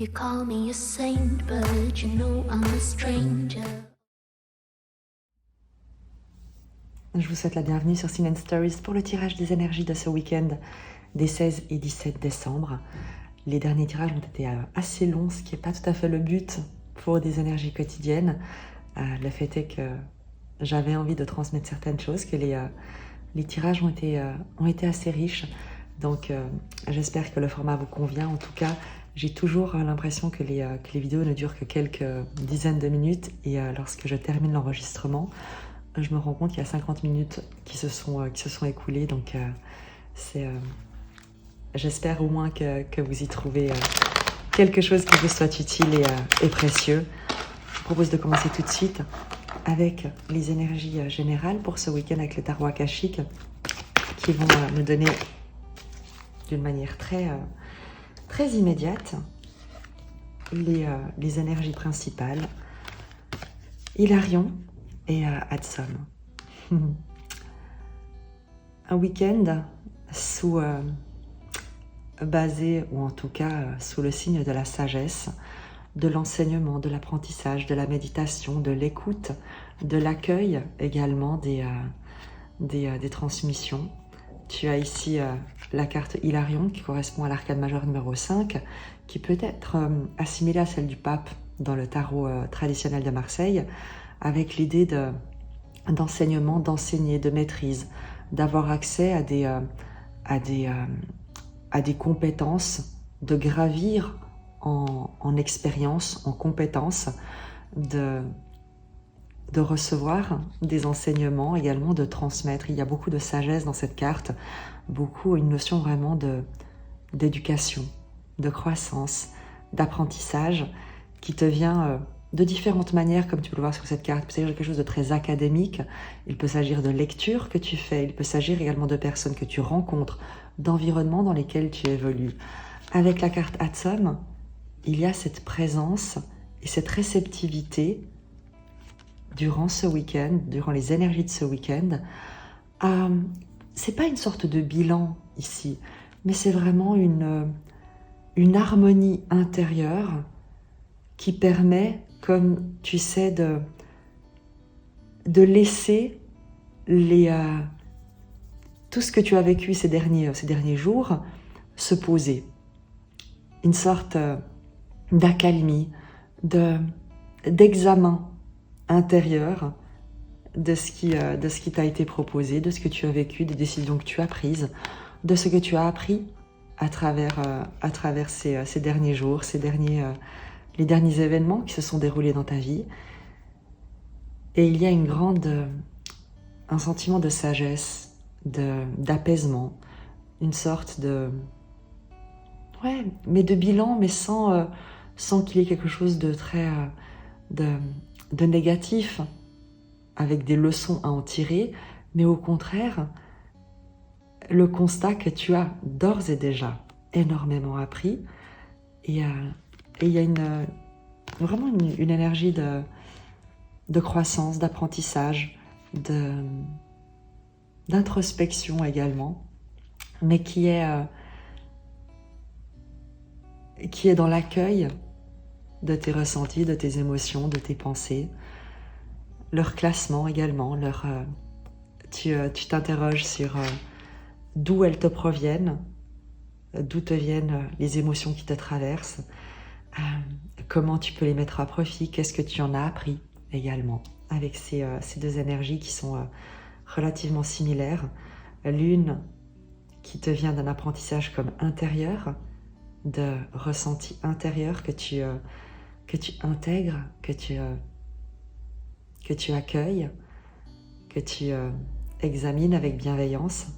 You call me a saint, but you know I'm a stranger. Je vous souhaite la bienvenue sur Sin & Stories pour le tirage des énergies de ce week-end des 16 et 17 décembre. Les derniers tirages ont été assez longs, ce qui n'est pas tout à fait le but pour des énergies quotidiennes. Le fait est que j'avais envie de transmettre certaines choses, que les tirages ont été assez riches. Donc j'espère que le format vous convient. En tout cas, j'ai toujours l'impression que les vidéos ne durent que quelques dizaines de minutes. Et lorsque je termine l'enregistrement, je me rends compte qu'il y a 50 minutes qui se sont écoulées. Donc j'espère au moins que vous y trouvez quelque chose qui vous soit utile et précieux. Je vous propose de commencer tout de suite avec les énergies générales pour ce week-end avec le tarot akashique qui vont nous donner d'une manière très immédiate les énergies principales. Hilarion et Hudson. Un week-end basé, ou en tout cas sous le signe de la sagesse, de l'enseignement, de l'apprentissage, de la méditation, de l'écoute, de l'accueil également des transmissions. Tu as ici la carte Hilarion qui correspond à l'arcade majeur numéro 5, qui peut être assimilée à celle du pape dans le tarot traditionnel de Marseille, avec l'idée d'enseignement, d'enseigner, de maîtrise, d'avoir accès à des compétences, de gravir en expérience, en compétences, de recevoir des enseignements, également de transmettre. Il y a beaucoup de sagesse dans cette carte, une notion vraiment d'éducation, de croissance, d'apprentissage qui te vient de différentes manières, comme tu peux le voir sur cette carte. Il peut s'agir de quelque chose de très académique, il peut s'agir de lectures que tu fais, il peut s'agir également de personnes que tu rencontres, d'environnements dans lesquels tu évolues. Avec la carte Hudson, il y a cette présence et cette réceptivité durant ce week-end, durant les énergies de ce week-end. C'est pas une sorte de bilan ici, mais c'est vraiment une harmonie intérieure qui permet, comme tu sais, de laisser tout ce que tu as vécu ces derniers jours se poser. Une sorte d'accalmie, d'examen intérieur de ce qui t'a été proposé, de ce que tu as vécu, des décisions que tu as prises, de ce que tu as appris à travers ces derniers jours, les derniers événements qui se sont déroulés dans ta vie. Et il y a un sentiment de sagesse, d'apaisement, une sorte de bilan, mais sans qu'il y ait quelque chose de très de négatif, avec des leçons à en tirer, mais au contraire, le constat que tu as d'ores et déjà énormément appris, et il y a vraiment une énergie de croissance, d'apprentissage, d'introspection également, mais qui est dans l'accueil de tes ressentis, de tes émotions, de tes pensées, leur classement également, tu t'interroges sur d'où elles te proviennent, d'où te viennent les émotions qui te traversent, comment tu peux les mettre à profit, qu'est-ce que tu en as appris également, avec ces deux énergies qui sont relativement similaires. L'une qui te vient d'un apprentissage comme intérieur, de ressenti intérieur que tu intègres, que tu accueilles, que tu examines avec bienveillance,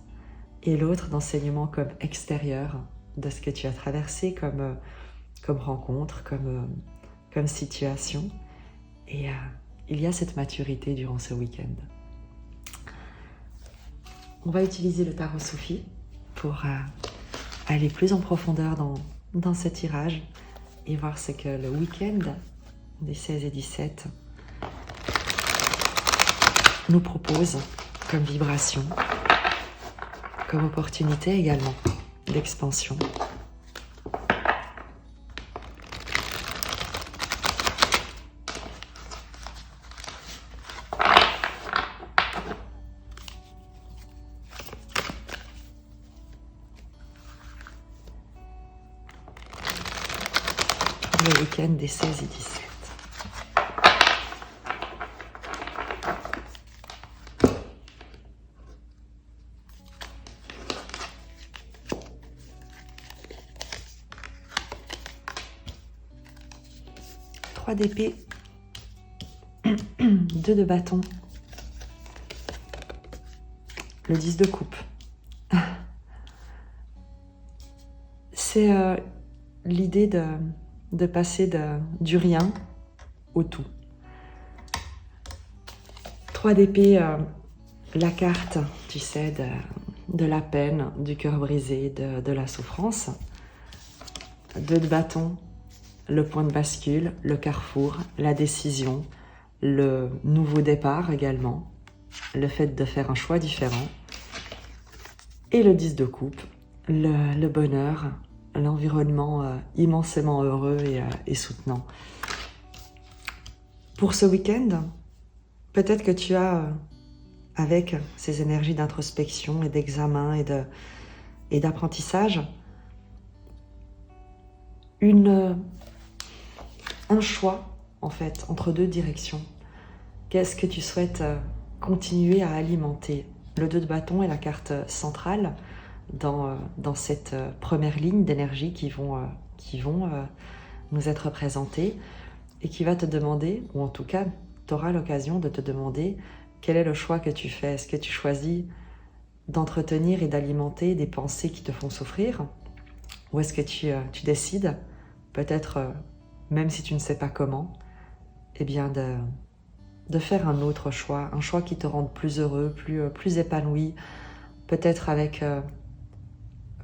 et l'autre d'enseignement comme extérieur, de ce que tu as traversé comme rencontre, comme situation. Et il y a cette maturité durant ce week-end. On va utiliser le tarot Soufi pour aller plus en profondeur dans ce tirage et voir ce que le week-end des 16 et 17 nous propose comme vibration, comme opportunité également d'expansion. le week-end des 16 et 17. Trois d'épée, 2 de bâton, le 10 de coupe. C'est l'idée de passer du rien au tout. 3 d'épée, la carte, tu sais, de la peine, du cœur brisé, de la souffrance. 2 de bâton, le point de bascule, le carrefour, la décision, le nouveau départ également, le fait de faire un choix différent. Et le 10 de coupe, le bonheur, l'environnement immensément heureux et soutenant. Pour ce week-end, peut-être que tu as, avec ces énergies d'introspection et d'examen et d'apprentissage, un choix, en fait, entre 2 directions. Qu'est-ce que tu souhaites continuer à alimenter? Le 2 de bâton est la carte centrale dans cette première ligne d'énergie qui vont nous être présentées et qui va te demander, ou en tout cas, tu auras l'occasion de te demander quel est le choix que tu fais. Est-ce que tu choisis d'entretenir et d'alimenter des pensées qui te font souffrir? Ou est-ce que tu décides, peut-être même si tu ne sais pas comment, eh bien de faire un autre choix, un choix qui te rende plus heureux, plus épanoui, peut-être avec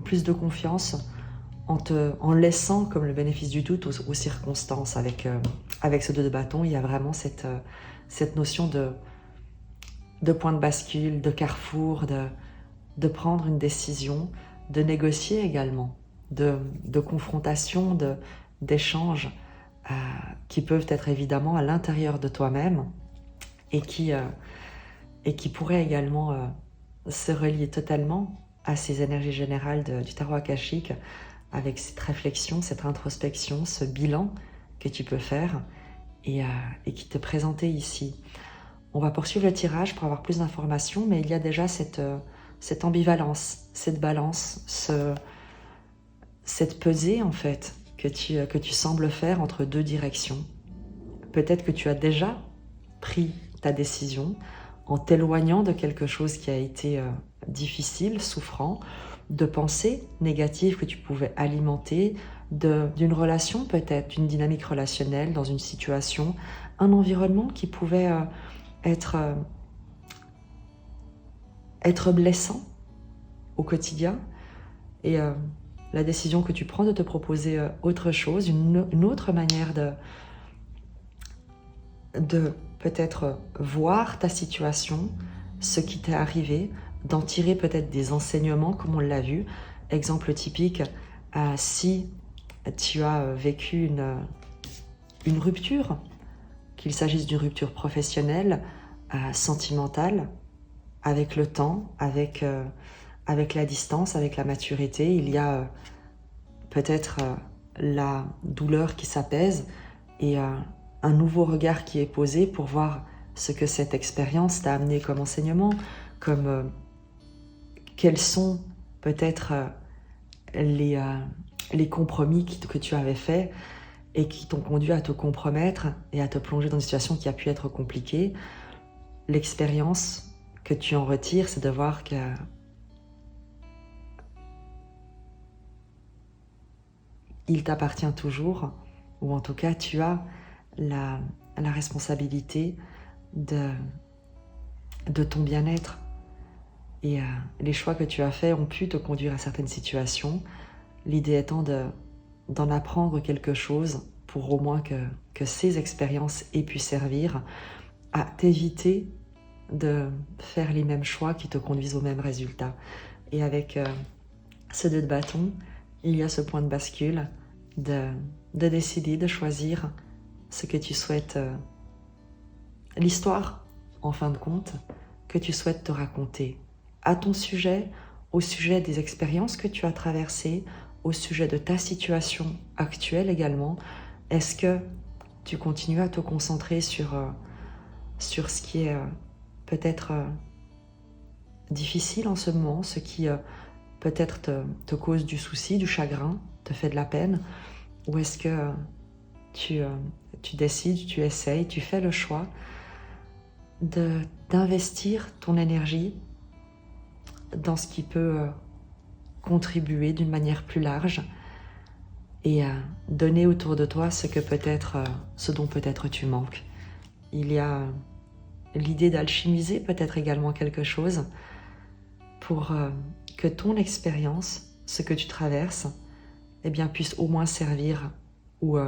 plus de confiance, en laissant comme le bénéfice du doute aux circonstances. Avec ce 2 de bâton, il y a vraiment cette notion de point de bascule, de carrefour, de prendre une décision, de négocier également, de confrontation, d'échanges qui peuvent être évidemment à l'intérieur de toi-même et qui pourraient également se relier totalement à ces énergies générales du tarot akashique, avec cette réflexion, cette introspection, ce bilan que tu peux faire et qui te présentait ici. On va poursuivre le tirage pour avoir plus d'informations, mais il y a déjà cette ambivalence, cette balance, cette pesée en fait que tu sembles faire entre 2 directions. Peut-être que tu as déjà pris ta décision en t'éloignant de quelque chose qui a été difficile, souffrant, de pensées négatives que tu pouvais alimenter, d'une relation peut-être, d'une dynamique relationnelle dans une situation, un environnement qui pouvait être blessant au quotidien. Et la décision que tu prends de te proposer autre chose, une autre manière de peut-être voir ta situation, ce qui t'est arrivé, d'en tirer peut-être des enseignements comme on l'a vu. Exemple typique, si tu as vécu une rupture, qu'il s'agisse d'une rupture professionnelle, sentimentale, avec le temps, avec la distance, avec la maturité, il y a peut-être la douleur qui s'apaise et un nouveau regard qui est posé pour voir ce que cette expérience t'a amené comme enseignement, comme quels sont peut-être les compromis que tu avais faits et qui t'ont conduit à te compromettre et à te plonger dans une situation qui a pu être compliquée. L'expérience que tu en retires, c'est de voir que il t'appartient toujours, ou en tout cas tu as la responsabilité de ton bien-être. Et les choix que tu as faits ont pu te conduire à certaines situations, l'idée étant d'en apprendre quelque chose pour au moins que ces expériences aient pu servir à t'éviter de faire les mêmes choix qui te conduisent au même résultat. Et avec ce 2 de bâton, il y a ce point de bascule de décider, de choisir ce que tu souhaites, l'histoire, en fin de compte, que tu souhaites te raconter à ton sujet, au sujet des expériences que tu as traversées, au sujet de ta situation actuelle également, Est-ce que tu continues à te concentrer sur ce qui est peut-être difficile en ce moment, ce qui peut-être te cause du souci, du chagrin, te fait de la peine, ou est-ce que tu décides, tu essayes, tu fais le choix d'investir ton énergie dans ce qui peut contribuer d'une manière plus large et donner autour de toi ce dont peut-être tu manques. Il y a l'idée d'alchimiser peut-être également quelque chose pour que ton expérience, ce que tu traverses, eh bien, puisse au moins servir ou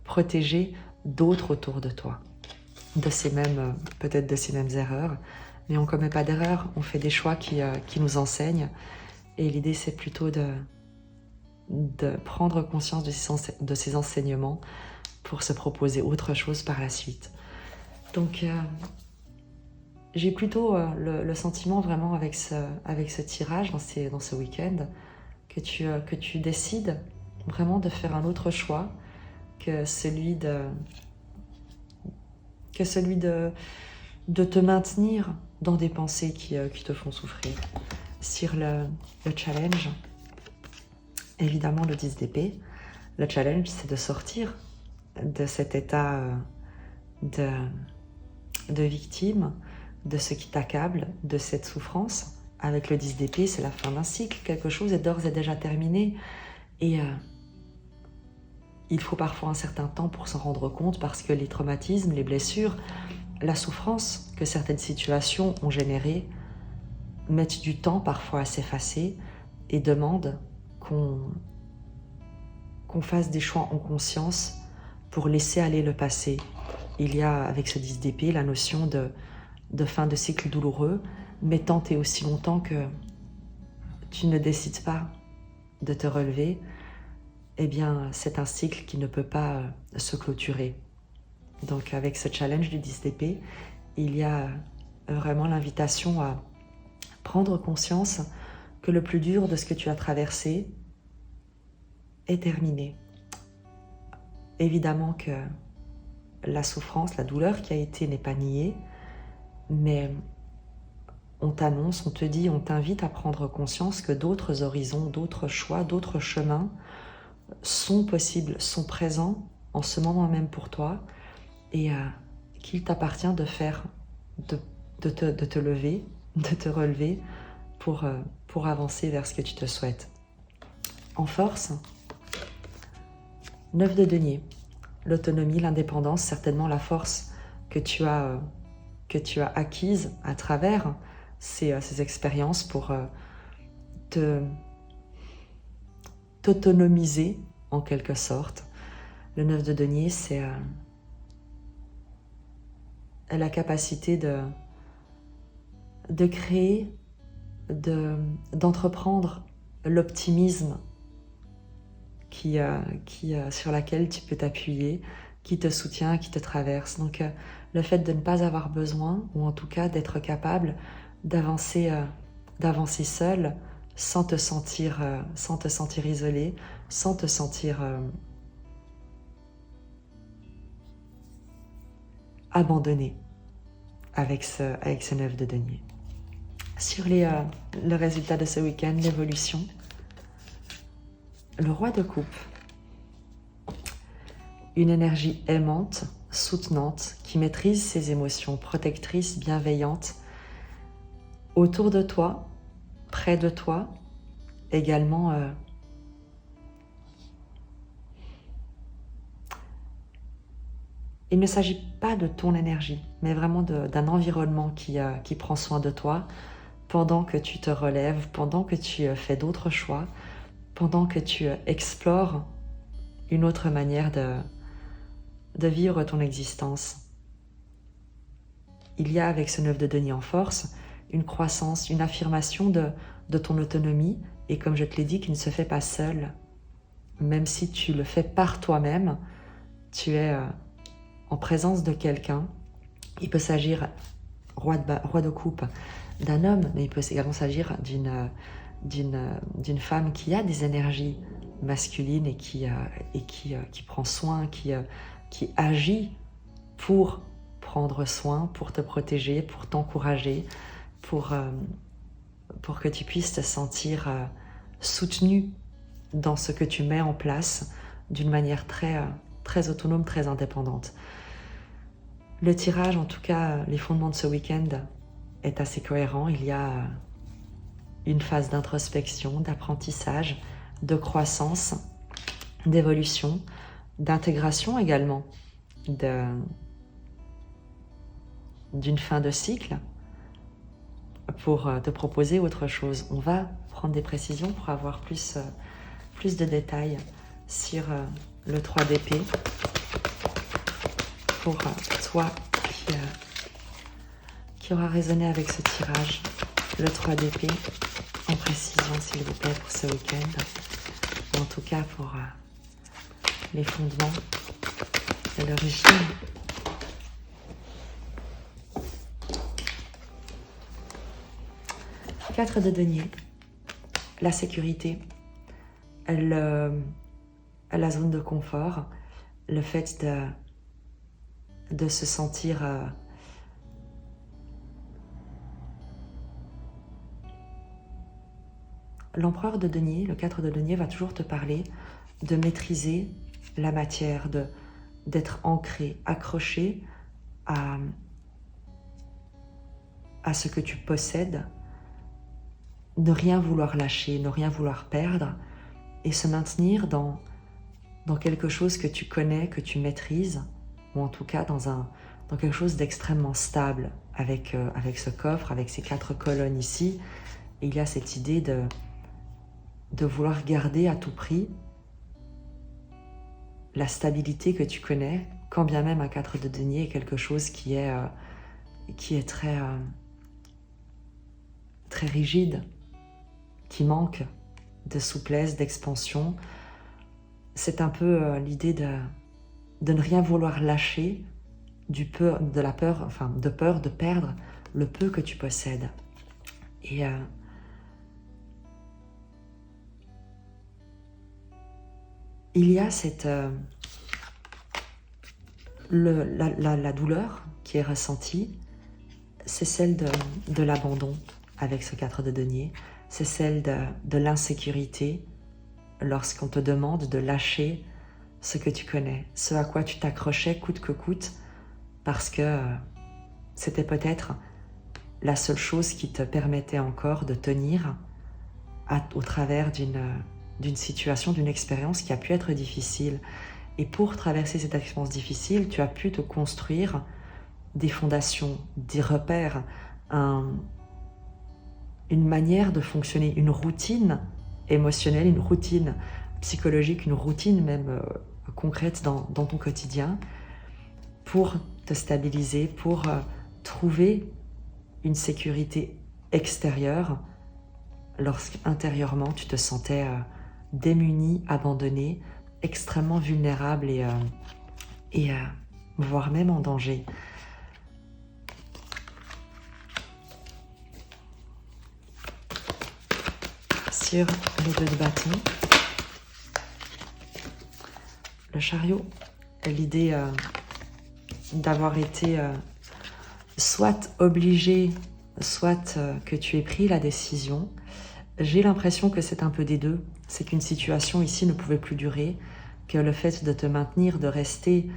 protéger d'autres autour de toi de ces mêmes, peut-être de ces mêmes erreurs. Mais on ne commet pas d'erreurs, on fait des choix qui nous enseignent. Et l'idée, c'est plutôt de prendre conscience de ces enseignements pour se proposer autre chose par la suite. Donc, j'ai plutôt le sentiment vraiment avec ce tirage dans ce week-end que tu décides vraiment de faire un autre choix que celui de te maintenir dans des pensées qui te font souffrir. Sur le challenge, évidemment le 10 d'épée, le challenge c'est de sortir de cet état de victime, de ce qui t'accable, de cette souffrance. Avec le 10 d'épée, c'est la fin d'un cycle, quelque chose est d'ores et déjà terminé et il faut parfois un certain temps pour s'en rendre compte parce que les traumatismes, les blessures, la souffrance que certaines situations ont générées mettent du temps parfois à s'effacer et demandent qu'on fasse des choix en conscience pour laisser aller le passé. Il y a avec ce 10 d'épée la notion de fin de cycle douloureux, mais tant et aussi longtemps que tu ne décides pas de te relever, eh bien, c'est un cycle qui ne peut pas se clôturer. Donc, avec ce challenge du 10 d'épée, il y a vraiment l'invitation à prendre conscience que le plus dur de ce que tu as traversé est terminé. Évidemment que la souffrance, la douleur qui a été n'est pas niée, mais on t'annonce, on te dit, on t'invite à prendre conscience que d'autres horizons, d'autres choix, d'autres chemins sont possibles, sont présents en ce moment même pour toi et qu'il t'appartient de faire, de te lever, de te relever pour avancer vers ce que tu te souhaites. En force, 9 de denier, l'autonomie, l'indépendance, certainement la force que tu as acquise à travers ces expériences pour t'autonomiser en quelque sorte. Le 9 de denier, c'est la capacité de créer, d'entreprendre l'optimisme sur laquelle tu peux t'appuyer, qui te soutient, qui te traverse. Donc le fait de ne pas avoir besoin, ou en tout cas d'être capable d'avancer seul, sans te sentir isolé, sans te sentir abandonné avec ce 9 de denier. Sur le résultat de ce week-end, l'évolution, le roi de coupe, une énergie aimante, soutenante, qui maîtrise ses émotions, protectrice, bienveillante, autour de toi, près de toi, également il ne s'agit pas de ton énergie, mais vraiment d'un environnement qui prend soin de toi pendant que tu te relèves, pendant que tu fais d'autres choix, pendant que tu explores une autre manière de vivre ton existence. Il y a avec ce 9 de denier en force une croissance, une affirmation de ton autonomie et comme je te l'ai dit, qui ne se fait pas seul. Même si tu le fais par toi-même, tu es en présence de quelqu'un. Il peut s'agir, roi de coupe, d'un homme, mais il peut également s'agir d'une femme qui a des énergies masculine et qui prend soin, qui agit pour prendre soin, pour te protéger, pour t'encourager, pour que tu puisses te sentir soutenu dans ce que tu mets en place d'une manière très autonome, très indépendante. Le tirage, en tout cas, les fondements de ce week-end est assez cohérent. Il y a une phase d'introspection, d'apprentissage, de croissance, d'évolution, d'intégration également, d'une fin de cycle pour te proposer autre chose. On va prendre des précisions pour avoir plus de détails sur le 3 d'épée pour toi qui aura résonné avec ce tirage. Le 3 d'épée en précision, s'il vous plaît, pour ce week-end. En tout cas, pour les fondements de l'origine. Quatre de denier, la sécurité, la zone de confort, le fait de se sentir l'empereur de denier, le 4 de denier va toujours te parler de maîtriser la matière, d'être ancré, accroché à ce que tu possèdes, ne rien vouloir lâcher, ne rien vouloir perdre et se maintenir dans quelque chose que tu connais, que tu maîtrises, ou en tout cas dans quelque chose d'extrêmement stable avec ce coffre, avec ces 4 colonnes ici. Et il y a cette idée de vouloir garder à tout prix la stabilité que tu connais, quand bien même un 4 de denier est quelque chose qui est très rigide, qui manque de souplesse, d'expansion. C'est un peu l'idée de ne rien vouloir lâcher, de peur de perdre le peu que tu possèdes. Et il y a la douleur qui est ressentie, c'est celle de l'abandon avec ce 4 de denier, c'est celle de l'insécurité lorsqu'on te demande de lâcher ce que tu connais, ce à quoi tu t'accrochais coûte que coûte, parce que c'était peut-être la seule chose qui te permettait encore de tenir au travers d'une situation, d'une expérience qui a pu être difficile. Et pour traverser cette expérience difficile, tu as pu te construire des fondations, des repères, une manière de fonctionner, une routine émotionnelle, une routine psychologique, une routine même concrète dans ton quotidien pour te stabiliser, pour trouver une sécurité extérieure lorsqu'intérieurement tu te sentais démuni, abandonné, extrêmement vulnérable et voire même en danger. Sur les 2 de bâton, le chariot, l'idée d'avoir été soit obligé, soit que tu aies pris la décision. J'ai l'impression que c'est un peu des deux. C'est qu'une situation ici ne pouvait plus durer, que le fait de te maintenir, de rester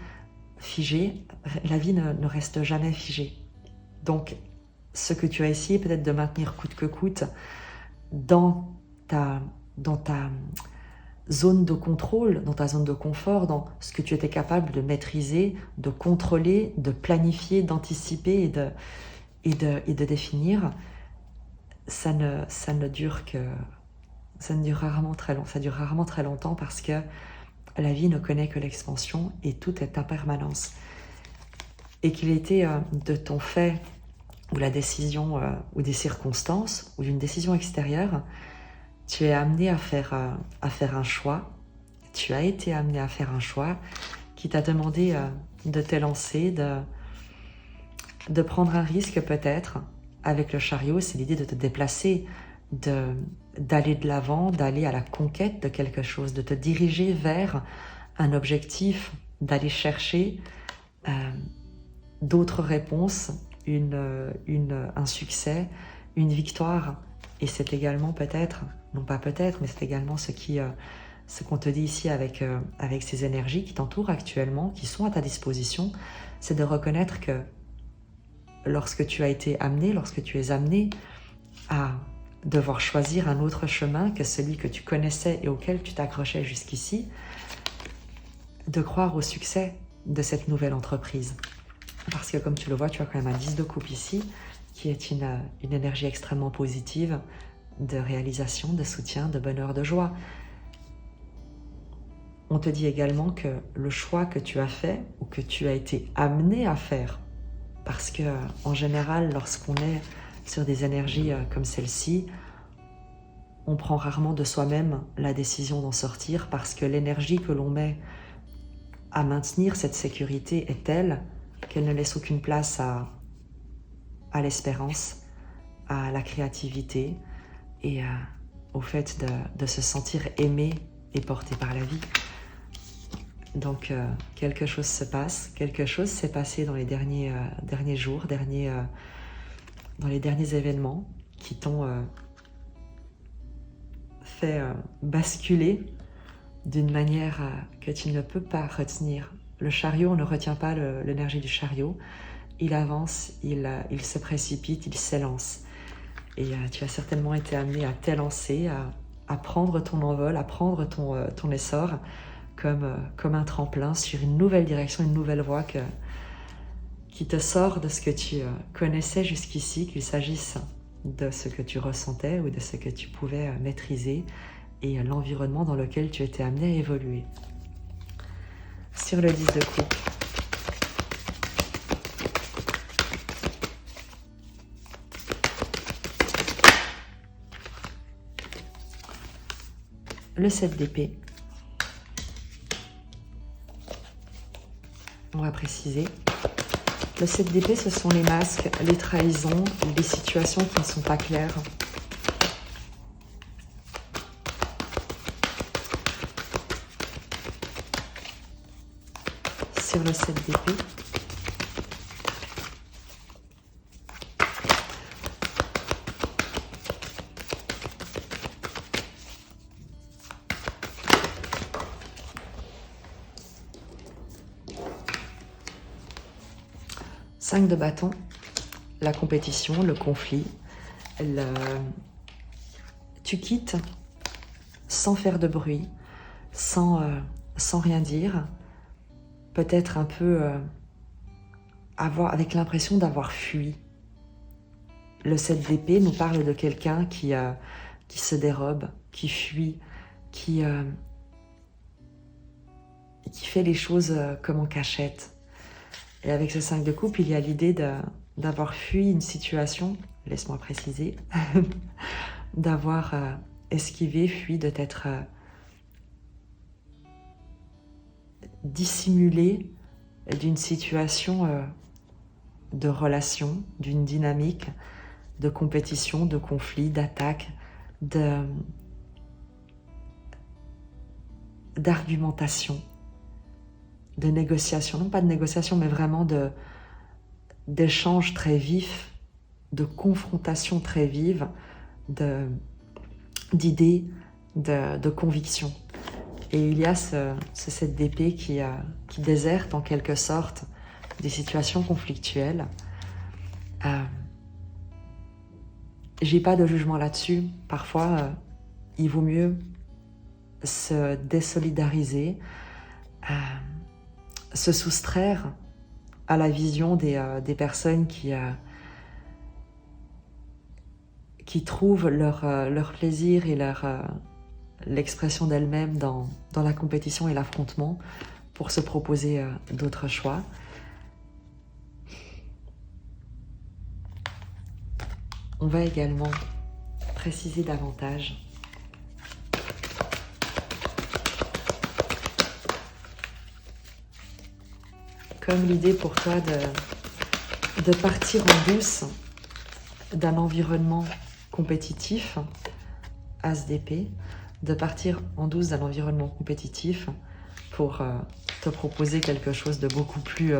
figé, la vie ne reste jamais figée. Donc, ce que tu as essayé peut-être de maintenir coûte que coûte dans ta zone de contrôle, dans ta zone de confort, dans ce que tu étais capable de maîtriser, de contrôler, de planifier, d'anticiper et de définir, ça dure rarement très long. Ça dure rarement très longtemps parce que la vie ne connaît que l'expansion et tout est impermanence. Et qu'il était de ton fait ou la décision ou des circonstances ou d'une décision extérieure, tu es amené à faire un choix. Tu as été amené à faire un choix qui t'a demandé de t'élancer, de prendre un risque peut-être. Avec le chariot, c'est l'idée de te déplacer, d'aller de l'avant, d'aller à la conquête de quelque chose, de te diriger vers un objectif, d'aller chercher d'autres réponses, un succès, une victoire. Et c'est également peut-être, non pas peut-être, mais c'est également ce qu'on te dit ici avec ces énergies qui t'entourent actuellement, qui sont à ta disposition, c'est de reconnaître que lorsque tu as été amené, lorsque tu es amené à devoir choisir un autre chemin que celui que tu connaissais et auquel tu t'accrochais jusqu'ici, de croire au succès de cette nouvelle entreprise. Parce que comme tu le vois, tu as quand même un 10 de coupe ici, qui est une énergie extrêmement positive de réalisation, de soutien, de bonheur, de joie. On te dit également que le choix que tu as fait ou que tu as été amené à faire, parce que en général, lorsqu'on est sur des énergies comme celle-ci, on prend rarement de soi-même la décision d'en sortir parce que l'énergie que l'on met à maintenir cette sécurité est telle qu'elle ne laisse aucune place à l'espérance, à la créativité et au fait de se sentir aimé et porté par la vie. Donc quelque chose se passe, quelque chose s'est passé dans les derniers jours, dans les derniers événements qui t'ont fait basculer d'une manière que tu ne peux pas retenir. Le chariot, on ne retient pas l'énergie du chariot. Il avance, il se précipite, il s'élance. Et tu as certainement été amené à t'élancer, à prendre ton envol, à prendre ton essor comme un tremplin sur une nouvelle direction, une nouvelle voie qui te sort de ce que tu connaissais jusqu'ici, qu'il s'agisse de ce que tu ressentais ou de ce que tu pouvais maîtriser et l'environnement dans lequel tu étais amené à évoluer. Sur le 10 de coupe, le 7 d'épée. On va préciser. Le 7 d'épée, ce sont les masques, les trahisons, les situations qui ne sont pas claires. Sur le 7 d'épée, Cinq de bâton, la compétition, le conflit, tu quittes sans faire de bruit, sans rien dire, peut-être un peu avec l'impression d'avoir fui. Le 7 d'épée nous parle de quelqu'un qui se dérobe, qui fuit, qui fait les choses comme en cachette. Et avec ce 5 de coupe, il y a l'idée d'avoir fui une situation, laisse-moi préciser, d'avoir esquivé, fui, de t'être dissimulé d'une situation de relation, d'une dynamique, de compétition, de conflit, d'attaque, d'argumentation, de négociation, non pas de négociation, mais vraiment d'échanges très vifs, de confrontations très vives, d'idées, de convictions. Et il y a ce 7 d'épée qui déserte en quelque sorte des situations conflictuelles. J'ai pas de jugement là-dessus. Parfois, il vaut mieux se désolidariser, se soustraire à la vision des personnes qui trouvent leur plaisir et l'expression d'elles-mêmes dans la compétition et l'affrontement pour se proposer d'autres choix. On va également préciser davantage comme l'idée pour toi de partir en douce d'un environnement compétitif As d'épée, de partir en douce d'un environnement compétitif pour te proposer quelque chose de beaucoup plus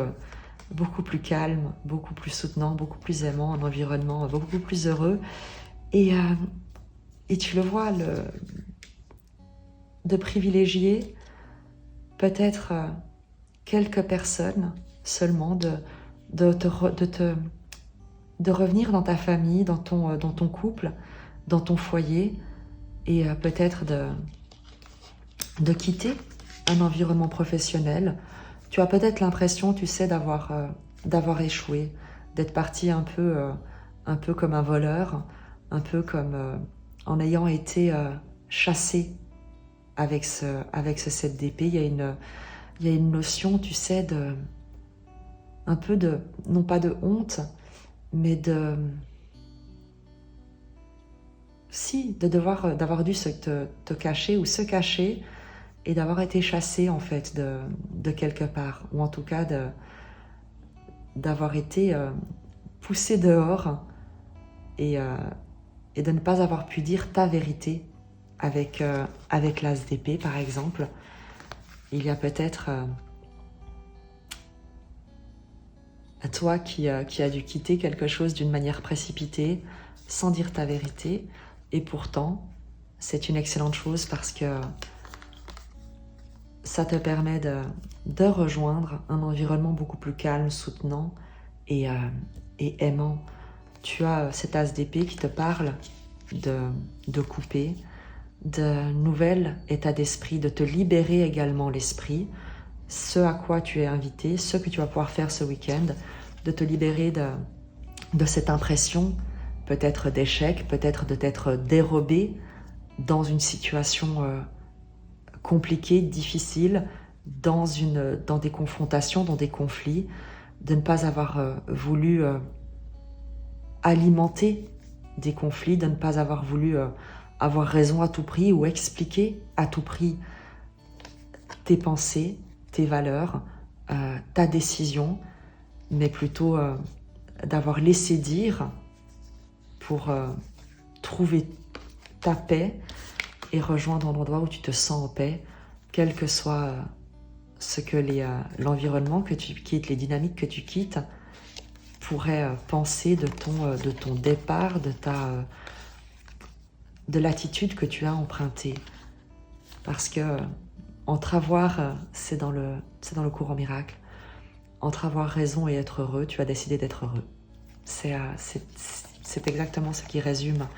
calme, beaucoup plus soutenant, beaucoup plus aimant, un environnement beaucoup plus heureux. Et tu le vois, de privilégier peut-être quelques personnes seulement, de revenir dans ta famille, dans ton couple, dans ton foyer, et peut-être de quitter un environnement professionnel. Tu as peut-être l'impression, tu sais, d'avoir échoué, d'être parti un peu comme un voleur, un peu comme en ayant été chassé avec ce 7 d'épée. Il y a une notion, tu sais, un peu non pas de honte, mais d'avoir dû te cacher ou se cacher et d'avoir été chassé en fait de quelque part, ou en tout cas d'avoir été poussé dehors et de ne pas avoir pu dire ta vérité avec l'as d'épée par exemple. Il y a peut-être toi qui a dû quitter quelque chose d'une manière précipitée, sans dire ta vérité, et pourtant c'est une excellente chose parce que ça te permet de rejoindre un environnement beaucoup plus calme, soutenant et aimant. Tu as cet as d'épée qui te parle de couper, de nouvel état d'esprit, de te libérer également l'esprit, ce à quoi tu es invité, ce que tu vas pouvoir faire ce week-end, de te libérer de cette impression peut-être d'échec, peut-être de t'être dérobé dans une situation compliquée, difficile, dans des confrontations, dans des conflits, de ne pas avoir voulu alimenter des conflits, de ne pas avoir voulu avoir raison à tout prix ou expliquer à tout prix tes pensées, tes valeurs, ta décision, mais plutôt d'avoir laissé dire pour trouver ta paix et rejoindre un endroit où tu te sens en paix, quel que soit ce que l'environnement que tu quittes, les dynamiques que tu quittes, pourraient penser de ton départ, de l'attitude que tu as empruntée. Parce que entre avoir, c'est dans le courant miracle, entre avoir raison et être heureux, tu as décidé d'être heureux. C'est exactement ce qui résume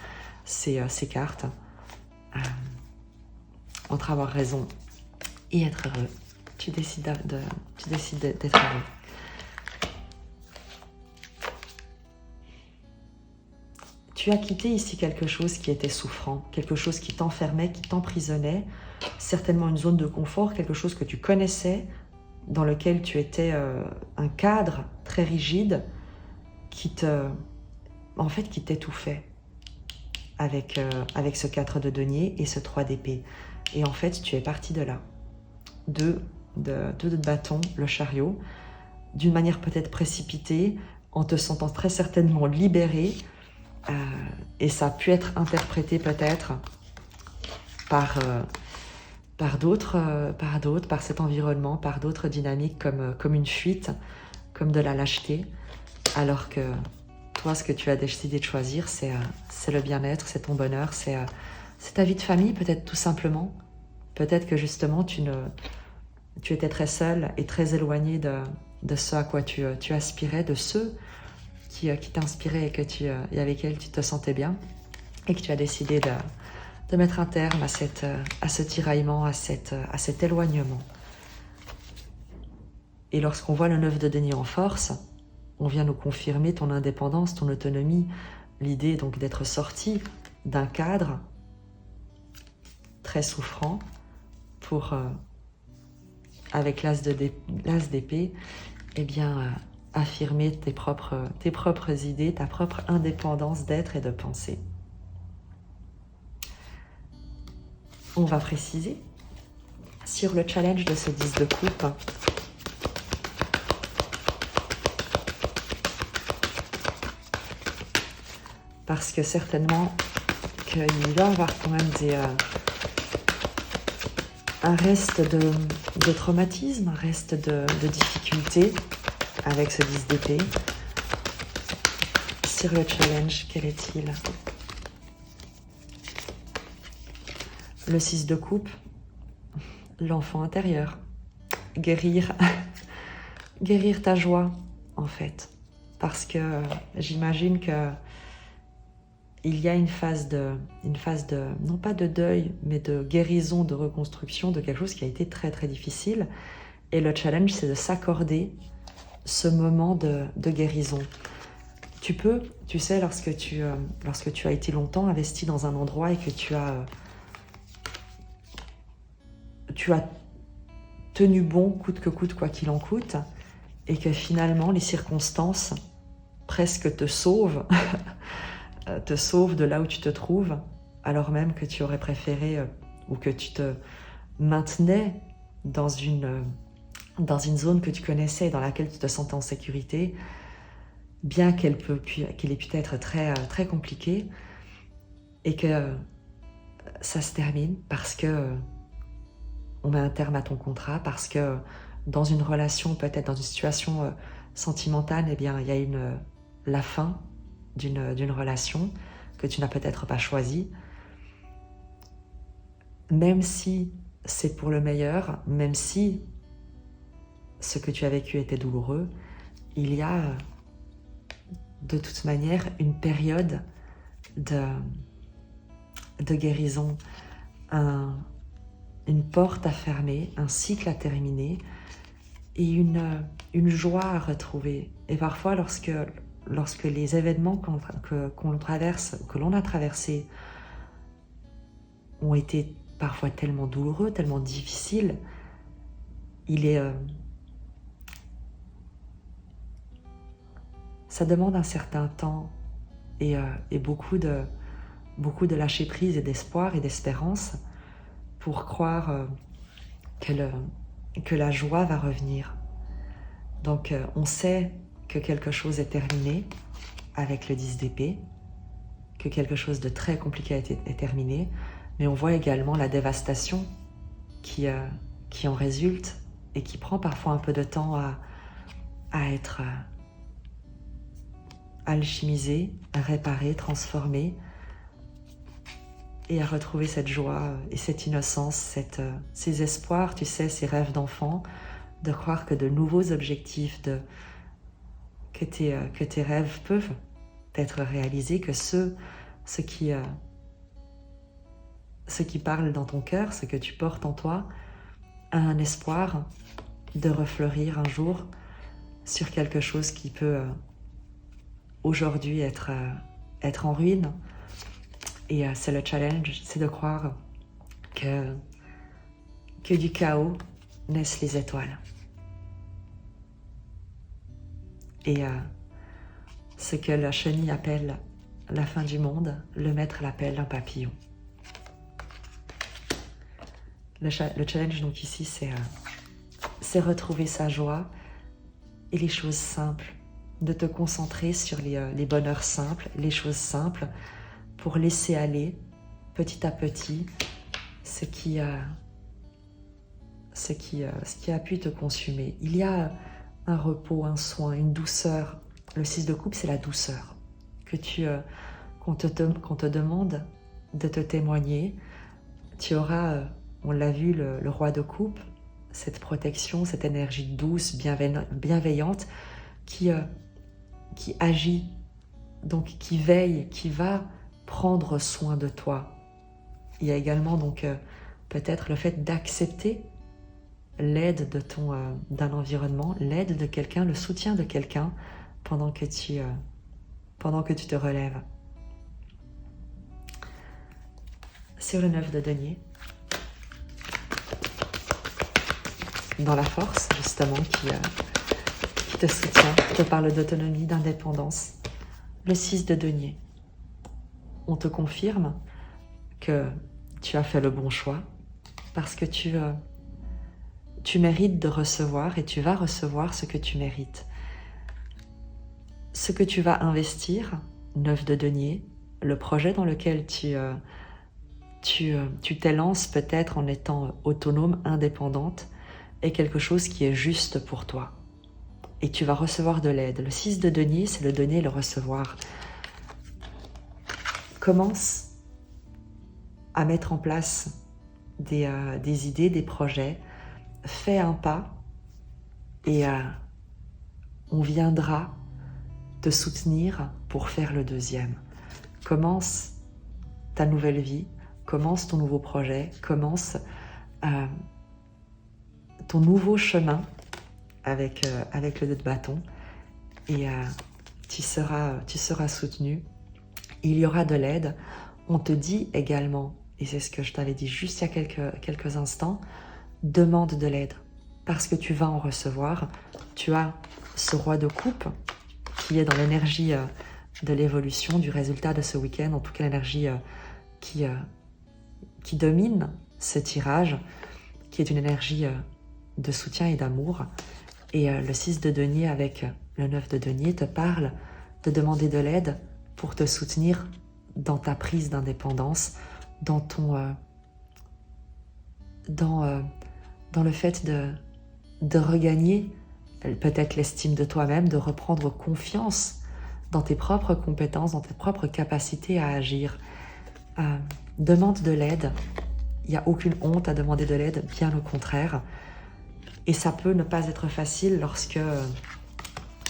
ces cartes. Entre avoir raison et être heureux, tu décides d'être heureux. Tu as quitté ici quelque chose qui était souffrant, quelque chose qui t'enfermait, qui t'emprisonnait, certainement une zone de confort, quelque chose que tu connaissais, dans lequel tu étais un cadre très rigide qui t'étouffait avec ce 4 de denier et ce 3 d'épée. Et en fait, tu es parti de là. Deux de bâton, le chariot, d'une manière peut-être précipitée, en te sentant très certainement libéré, et ça a pu être interprété peut-être par d'autres, par cet environnement, par d'autres dynamiques comme une fuite, comme de la lâcheté, alors que toi, ce que tu as décidé de choisir, c'est le bien-être, c'est ton bonheur, c'est ta vie de famille peut-être tout simplement. Peut-être que justement tu étais très seul et très éloigné de ce à quoi tu aspirais, de ceux qui t'inspiraient et avec lesquels tu te sentais bien, et que tu as décidé de mettre un terme à ce tiraillement, à cet éloignement. Et lorsqu'on voit le 9 de denier en force, on vient nous confirmer ton indépendance, ton autonomie, l'idée donc d'être sorti d'un cadre très souffrant pour, avec l'as d'épée, eh bien, affirmer tes propres idées, ta propre indépendance d'être et de penser. On va préciser sur le challenge de ce 10 de coupe. Parce que certainement qu'il va y avoir quand même un reste de traumatisme, un reste de difficulté avec ce 10 d'épée. Sur le challenge, quel est-il? Le 6 de coupe, l'enfant intérieur. Guérir ta joie, en fait. Parce que j'imagine que il y a une phase de, non pas de deuil, mais de guérison, de reconstruction de quelque chose qui a été très très difficile. Et le challenge, c'est de s'accorder ce moment de guérison. Tu sais, lorsque tu as été longtemps investi dans un endroit et que tu as tenu bon coûte que coûte, quoi qu'il en coûte, et que finalement les circonstances presque te sauvent, te sauvent de là où tu te trouves, alors même que tu aurais préféré ou que tu te maintenais dans une zone que tu connaissais et dans laquelle tu te sentais en sécurité, bien qu'elle ait pu être très, très compliquée, et que ça se termine parce que on met un terme à ton contrat, parce que dans une relation, peut-être dans une situation sentimentale, eh bien, il y a la fin d'une relation que tu n'as peut-être pas choisie. Même si c'est pour le meilleur, même si ce que tu as vécu était douloureux, il y a de toute manière une période de guérison, une porte à fermer, un cycle à terminer et une joie à retrouver. Et parfois, lorsque les événements qu'on traverse, que l'on a traversés, ont été parfois tellement douloureux, tellement difficiles, ça demande un certain temps et beaucoup de lâcher prise et d'espoir et d'espérance pour croire que la joie va revenir. Donc on sait que quelque chose est terminé avec le 10 d'épée, que quelque chose de très compliqué est terminé, mais on voit également la dévastation qui en résulte et qui prend parfois un peu de temps à être alchimisée, à réparer, transformée, et à retrouver cette joie et cette innocence, ces espoirs, tu sais, ces rêves d'enfant, de croire que de nouveaux objectifs, que tes rêves peuvent être réalisés, que ce qui parle dans ton cœur, ce que tu portes en toi, a un espoir de refleurir un jour sur quelque chose qui peut aujourd'hui être en ruine. Et c'est le challenge, c'est de croire que du chaos naissent les étoiles. Et ce que la chenille appelle la fin du monde, le maître l'appelle un papillon. Le challenge donc ici, c'est retrouver sa joie et les choses simples, de te concentrer sur les bonheurs simples, les choses simples, pour laisser aller petit à petit ce qui a pu te consumer. Il y a un repos, un soin, une douceur. Le 6 de coupe, c'est la douceur qu'on te demande de te témoigner. Tu auras, on l'a vu, le roi de coupe, cette protection, cette énergie douce, bienveillante qui agit, donc qui veille, qui va prendre soin de toi. Il y a également donc peut-être le fait d'accepter l'aide d'un environnement, l'aide de quelqu'un, le soutien de quelqu'un pendant que tu te relèves. Sur le 9 de denier, dans la force justement qui te soutient, qui te parle d'autonomie, d'indépendance. Le 6 de denier, on te confirme que tu as fait le bon choix parce que tu mérites de recevoir et tu vas recevoir ce que tu mérites. Ce que tu vas investir, 9 de denier, le projet dans lequel tu t'élances peut-être en étant autonome, indépendante, est quelque chose qui est juste pour toi. Et tu vas recevoir de l'aide. Le 6 de denier, c'est le donner et le recevoir. Commence à mettre en place des idées, des projets. Fais un pas et on viendra te soutenir pour faire le deuxième. Commence ta nouvelle vie, commence ton nouveau projet, commence ton nouveau chemin avec le 2 de bâton et tu seras soutenu. Il y aura de l'aide. On te dit également, et c'est ce que je t'avais dit juste il y a quelques instants, demande de l'aide parce que tu vas en recevoir. Tu as ce roi de coupe qui est dans l'énergie de l'évolution, du résultat de ce week-end, en tout cas l'énergie qui domine ce tirage, qui est une énergie de soutien et d'amour. Et le 6 de denier avec le 9 de denier te parle de demander de l'aide pour te soutenir dans ta prise d'indépendance, dans le fait de regagner peut-être l'estime de toi-même, de reprendre confiance dans tes propres compétences, dans tes propres capacités à agir. Demande de l'aide. Il n'y a aucune honte à demander de l'aide, bien au contraire. Et ça peut ne pas être facile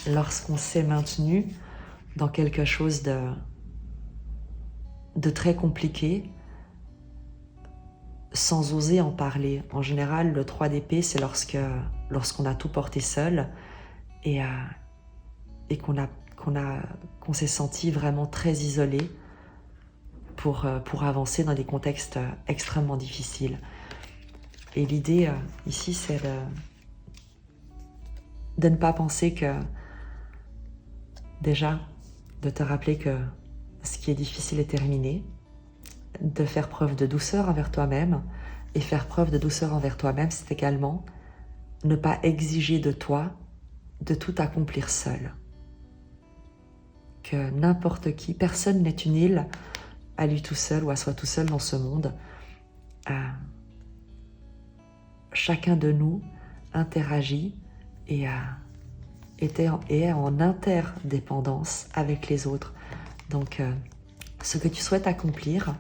lorsqu'on s'est maintenu dans quelque chose de très compliqué, sans oser en parler. En général, le 3 d'épée, c'est lorsqu'on a tout porté seul et qu'on s'est senti vraiment très isolé pour avancer dans des contextes extrêmement difficiles. Et l'idée ici, c'est de ne pas penser que, déjà, de te rappeler que ce qui est difficile est terminé, de faire preuve de douceur envers toi-même. Et faire preuve de douceur envers toi-même, c'est également ne pas exiger de toi de tout accomplir seul. Que n'importe qui, personne n'est une île à lui tout seul ou à soi tout seul dans ce monde. Chacun de nous interagit et est en interdépendance avec les autres. Donc, ce que tu souhaites accomplir,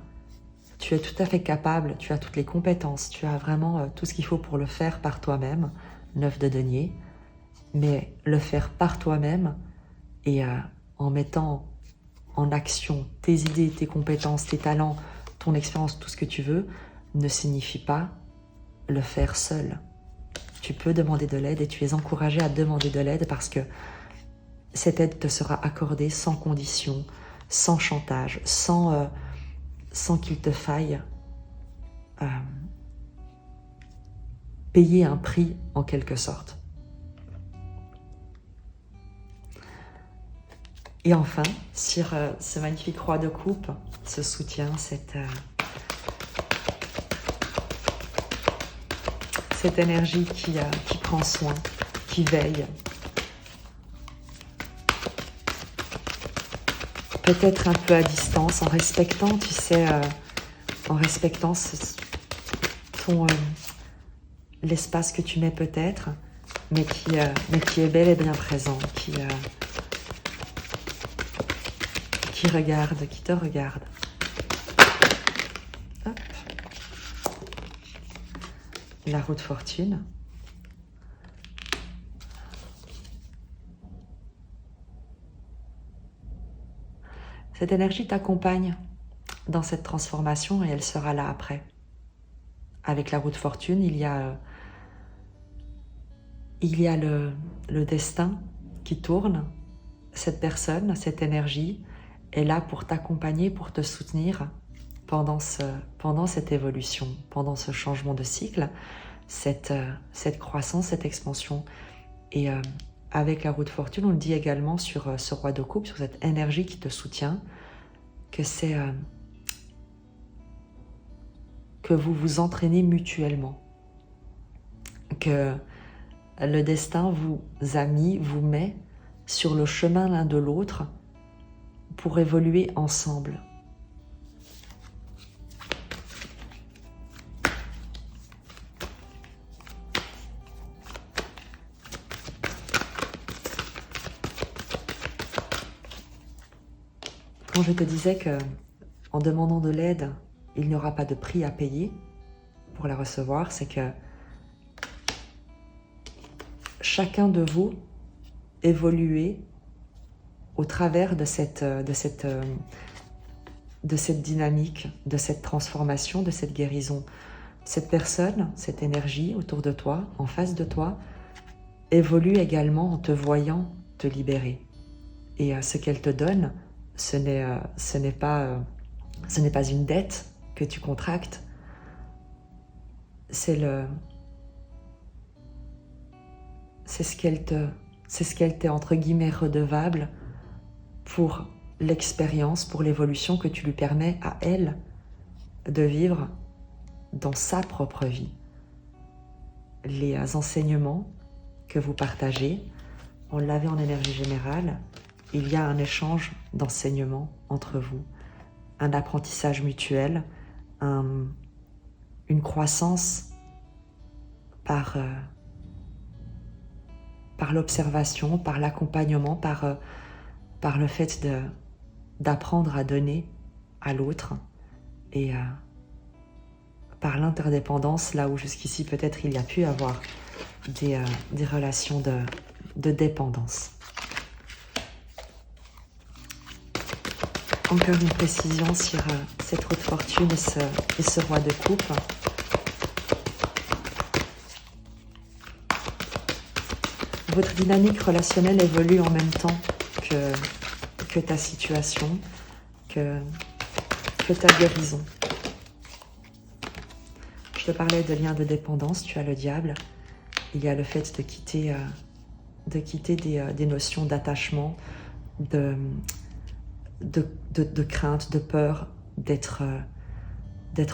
tu es tout à fait capable, tu as toutes les compétences, tu as vraiment tout ce qu'il faut pour le faire par toi-même, 9 de denier, mais le faire par toi-même et en mettant en action tes idées, tes compétences, tes talents, ton expérience, tout ce que tu veux, ne signifie pas le faire seul. Tu peux demander de l'aide et tu es encouragé à demander de l'aide parce que cette aide te sera accordée sans condition, sans chantage, sans qu'il te faille payer un prix en quelque sorte. Et enfin, sur ce magnifique roi de coupe, ce soutien, cette énergie qui prend soin, qui veille. Peut-être un peu à distance, en respectant, tu sais, en respectant l'espace que tu mets peut-être, mais qui est bel et bien présent, qui regarde, qui te regarde. Hop. La roue de fortune. Cette énergie t'accompagne dans cette transformation et elle sera là après. Avec la roue de fortune, il y a le destin qui tourne. Cette personne, cette énergie est là pour t'accompagner, pour te soutenir pendant cette évolution, pendant ce changement de cycle, cette croissance, cette expansion. Et avec la roue de fortune, on le dit également sur ce roi de coupe, sur cette énergie qui te soutient, que c'est que vous vous entraînez mutuellement, que le destin vous a mis, vous met sur le chemin l'un de l'autre pour évoluer ensemble. Quand je te disais que en demandant de l'aide, il n'y aura pas de prix à payer pour la recevoir, c'est que chacun de vous évoluez au travers de cette dynamique, de cette transformation, de cette guérison. Cette personne, cette énergie autour de toi, en face de toi, évolue également en te voyant te libérer. Et ce qu'elle te donne, ce n'est pas une dette que tu contractes, c'est ce qu'elle t'est entre guillemets redevable pour l'expérience, pour l'évolution que tu lui permets à elle de vivre dans sa propre vie. Les enseignements que vous partagez, on l'avait en énergie générale, il y a un échange d'enseignements entre vous, un apprentissage mutuel, une croissance par l'observation, par l'accompagnement, par le fait d'apprendre à donner à l'autre et par l'interdépendance, là où jusqu'ici peut-être il y a pu avoir des relations de dépendance. Encore une précision sur cette roue de fortune et ce roi de coupe. Votre dynamique relationnelle évolue en même temps que ta situation, que ta guérison. Je te parlais de lien de dépendance, tu as le diable. Il y a le fait de quitter des notions d'attachement, de crainte, de peur, d'être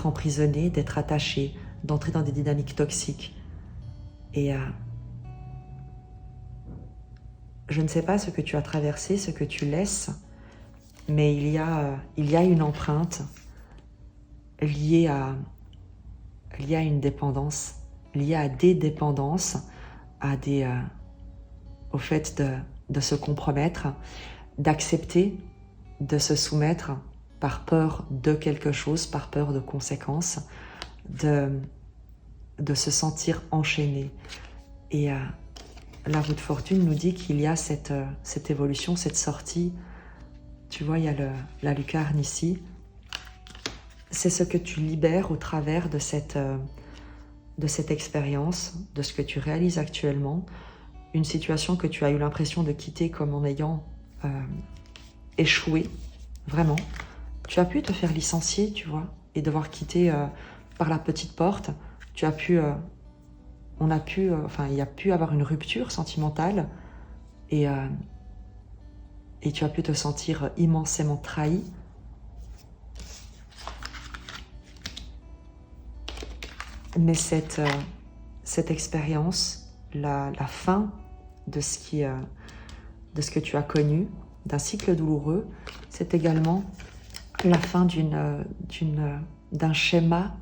emprisonné, d'être attaché, d'entrer dans des dynamiques toxiques. Et je ne sais pas ce que tu as traversé, ce que tu laisses, mais il y a une empreinte liée à une dépendance, liée à des dépendances, au fait de se compromettre, d'accepter, de se soumettre par peur de quelque chose, par peur de conséquences, de se sentir enchaîné. Et la roue de fortune nous dit qu'il y a cette évolution, cette sortie. Tu vois, il y a la lucarne ici. C'est ce que tu libères au travers de cette expérience, de ce que tu réalises actuellement. Une situation que tu as eu l'impression de quitter comme en ayant échoué, vraiment. Tu as pu te faire licencier, tu vois, et devoir quitter par la petite porte. Tu as pu... il y a pu avoir une rupture sentimentale et tu as pu te sentir immensément trahi. Mais cette expérience, la fin de ce que tu as connu, d'un cycle douloureux, c'est également la fin d'un schéma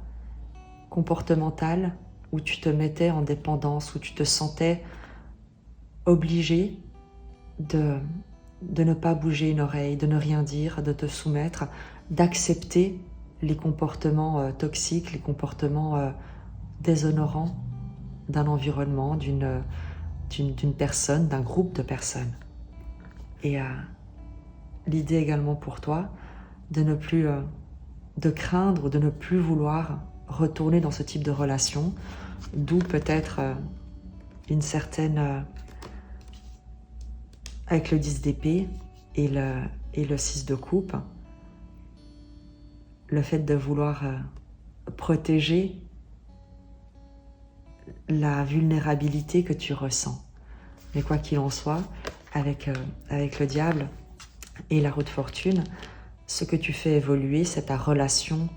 comportemental où tu te mettais en dépendance, où tu te sentais obligé de ne pas bouger une oreille, de ne rien dire, de te soumettre, d'accepter les comportements toxiques, les comportements déshonorants d'un environnement, d'une personne, d'un groupe de personnes. Et l'idée également pour toi de ne plus, de craindre ou de ne plus vouloir retourner dans ce type de relation, d'où peut-être une certaine... avec le 10 d'épée et le 6 de coupe, le fait de vouloir protéger la vulnérabilité que tu ressens. Mais quoi qu'il en soit, avec le diable et la roue de fortune, ce que tu fais évoluer, c'est ta relation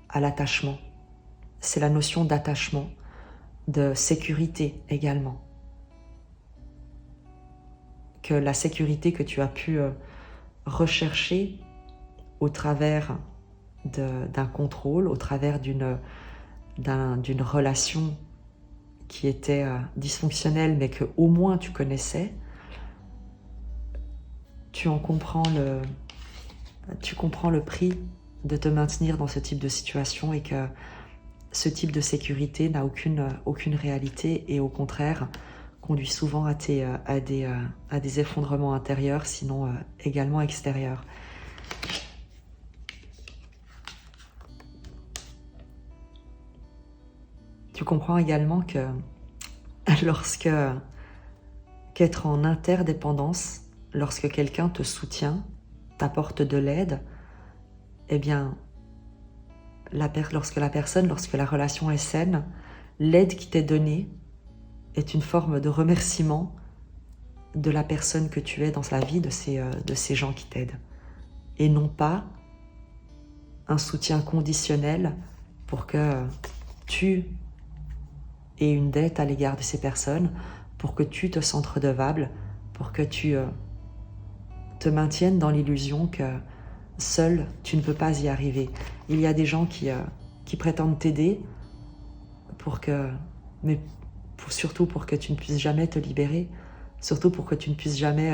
à l'attachement. C'est la notion d'attachement, de sécurité également. Que la sécurité que tu as pu rechercher au travers d'un contrôle, au travers d'une relation qui était dysfonctionnelle, mais que au moins tu connaissais, tu en comprends tu comprends le prix de te maintenir dans ce type de situation et que ce type de sécurité n'a aucune réalité et au contraire conduit souvent à des effondrements intérieurs, sinon également extérieurs. Tu comprends également que qu'être en interdépendance, lorsque quelqu'un te soutient, t'apporte de l'aide, eh bien, lorsque la relation est saine, l'aide qui t'est donnée est une forme de remerciement de la personne que tu es dans la vie de ces gens qui t'aident. Et non pas un soutien conditionnel pour que tu aies une dette à l'égard de ces personnes, pour que tu te sentes redevable, pour que tu te maintiennes dans l'illusion que seul tu ne peux pas y arriver. Il y a des gens qui prétendent t'aider surtout pour que tu ne puisses jamais te libérer, surtout pour que tu ne puisses jamais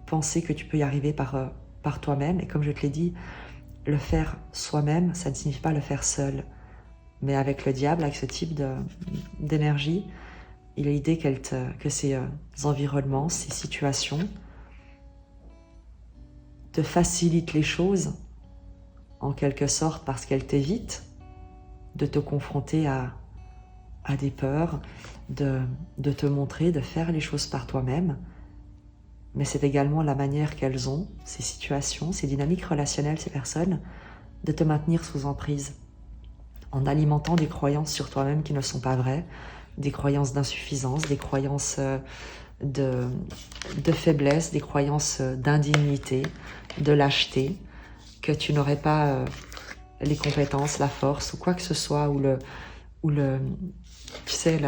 penser que tu peux y arriver par toi-même. Et comme je te l'ai dit, le faire soi-même, ça ne signifie pas le faire seul. Mais avec le diable, avec ce type d'énergie, il a l'idée que ces environnements, ces situations te facilitent les choses, en quelque sorte parce qu'elles t'évitent de te confronter à des peurs, de te montrer, de faire les choses par toi-même. Mais c'est également la manière qu'elles ont, ces situations, ces dynamiques relationnelles, ces personnes, de te maintenir sous emprise, en alimentant des croyances sur toi-même qui ne sont pas vraies, des croyances d'insuffisance, des croyances de faiblesse, des croyances d'indignité, de lâcheté, que tu n'aurais pas les compétences, la force ou quoi que ce soit, tu sais,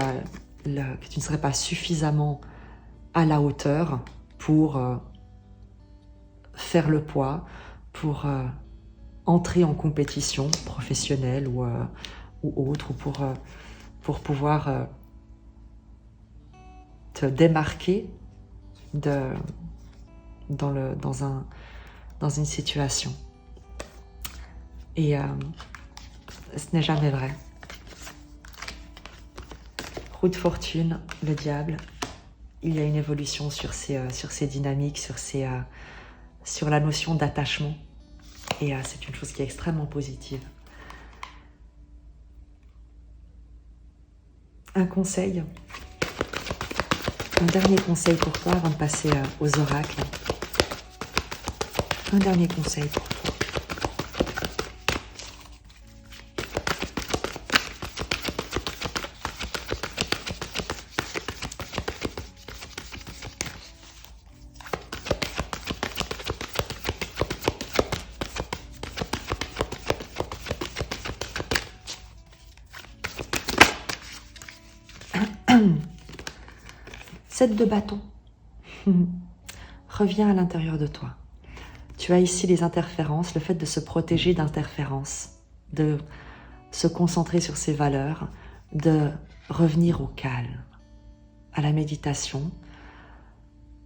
que tu ne serais pas suffisamment à la hauteur pour faire le poids, pour entrer en compétition professionnelle ou autre, ou pour pouvoir te démarquer dans une situation. Et ce n'est jamais vrai. Roue de fortune, le diable, il y a une évolution sur ces dynamiques, sur la notion d'attachement. Et c'est une chose qui est extrêmement positive. Un conseil, un dernier conseil pour toi avant de passer aux oracles. Un dernier conseil pour toi. Sept de bâton. Reviens à l'intérieur de toi. Tu as ici les interférences, le fait de se protéger d'interférences, de se concentrer sur ses valeurs, de revenir au calme, à la méditation,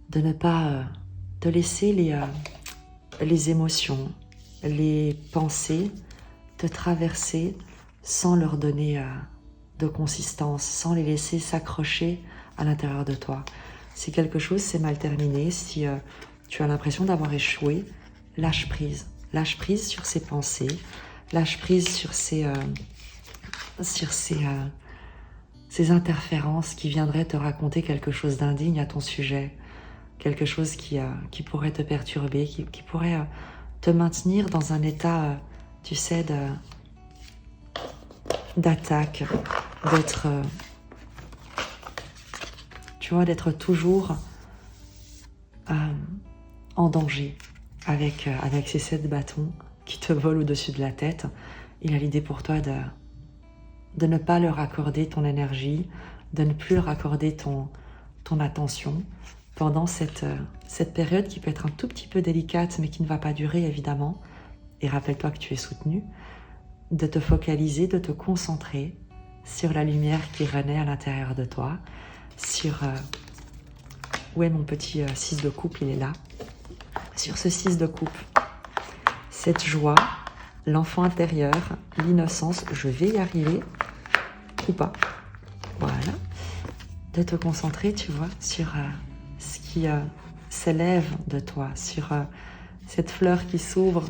de ne pas te laisser les émotions, les pensées te traverser sans leur donner de consistance, sans les laisser s'accrocher à l'intérieur de toi. Si quelque chose s'est mal terminé, si tu as l'impression d'avoir échoué, lâche prise. Lâche prise sur ces pensées, lâche prise sur ces interférences qui viendraient te raconter quelque chose d'indigne à ton sujet, quelque chose qui pourrait te perturber, qui pourrait te maintenir dans un état, tu sais, d'attaque, d'être toujours en danger avec ces 7 bâtons qui te volent au-dessus de la tête. Il a l'idée pour toi de ne pas leur accorder ton énergie, de ne plus leur accorder ton attention pendant cette période qui peut être un tout petit peu délicate mais qui ne va pas durer évidemment. Et rappelle-toi que tu es soutenu, de te focaliser, de te concentrer sur la lumière qui renaît à l'intérieur de toi, sur... où est mon petit 6 de coupe? Il est là. Sur ce 6 de coupe, cette joie, l'enfant intérieur, l'innocence, je vais y arriver ou pas. Voilà. De te concentrer, tu vois, sur ce qui s'élève de toi, sur cette fleur qui s'ouvre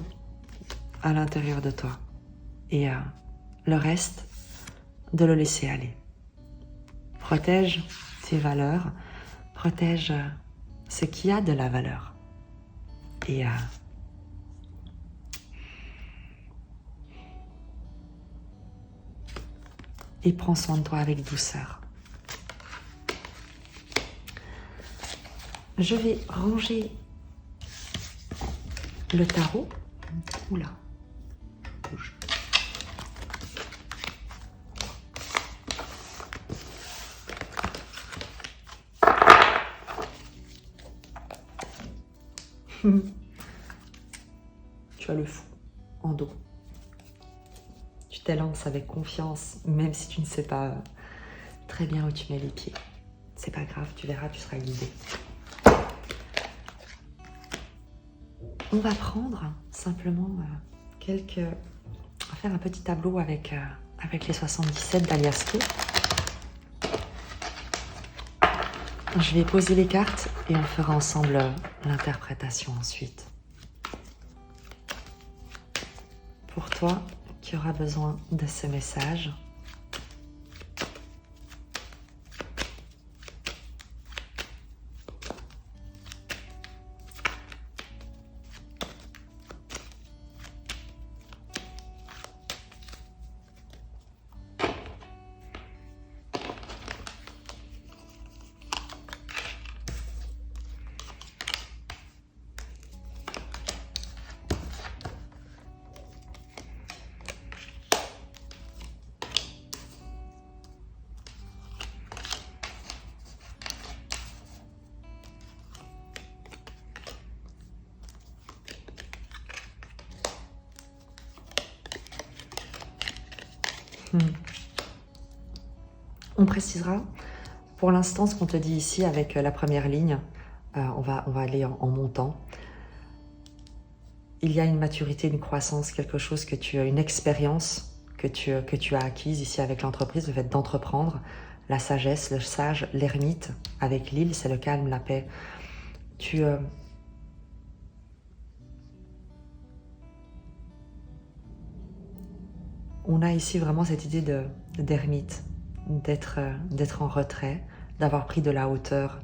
à l'intérieur de toi. Et le reste, de le laisser aller. Protège tes valeurs, protège ce qui a de la valeur. Et prends soin de toi avec douceur. Je vais ranger le tarot. Oula, bouge. Tu as le fou en dos. Tu t'élances avec confiance, même si tu ne sais pas très bien où tu mets les pieds. C'est pas grave, tu verras, tu seras guidé. On va prendre simplement on va faire un petit tableau avec les 77 d'Aliasco. Je vais poser les cartes et on fera ensemble l'interprétation ensuite. Pour toi qui auras besoin de ce message, on précisera pour l'instant ce qu'on te dit ici avec la première ligne. On va aller en montant. Il y a une maturité, une croissance, quelque chose que tu as, une expérience que tu as acquise ici avec l'entreprise, le fait d'entreprendre, la sagesse, le sage, l'ermite. Avec l'île, c'est le calme, la paix. On a ici vraiment cette idée d'ermite, d'être en retrait, d'avoir pris de la hauteur,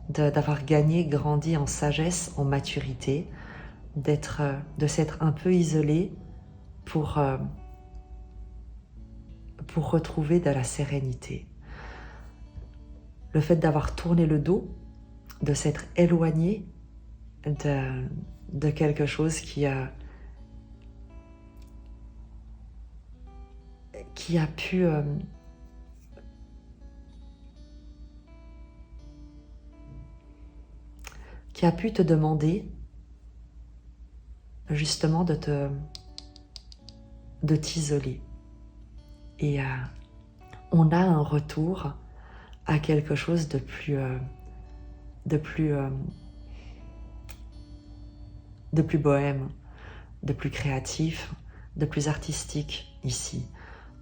d'avoir gagné, grandi en sagesse, en maturité, de s'être un peu isolé pour retrouver de la sérénité. Le fait d'avoir tourné le dos, de s'être éloigné de quelque chose qui a pu te demander justement de t'isoler. Et on a un retour à quelque chose de plus bohème, de plus créatif, de plus artistique ici.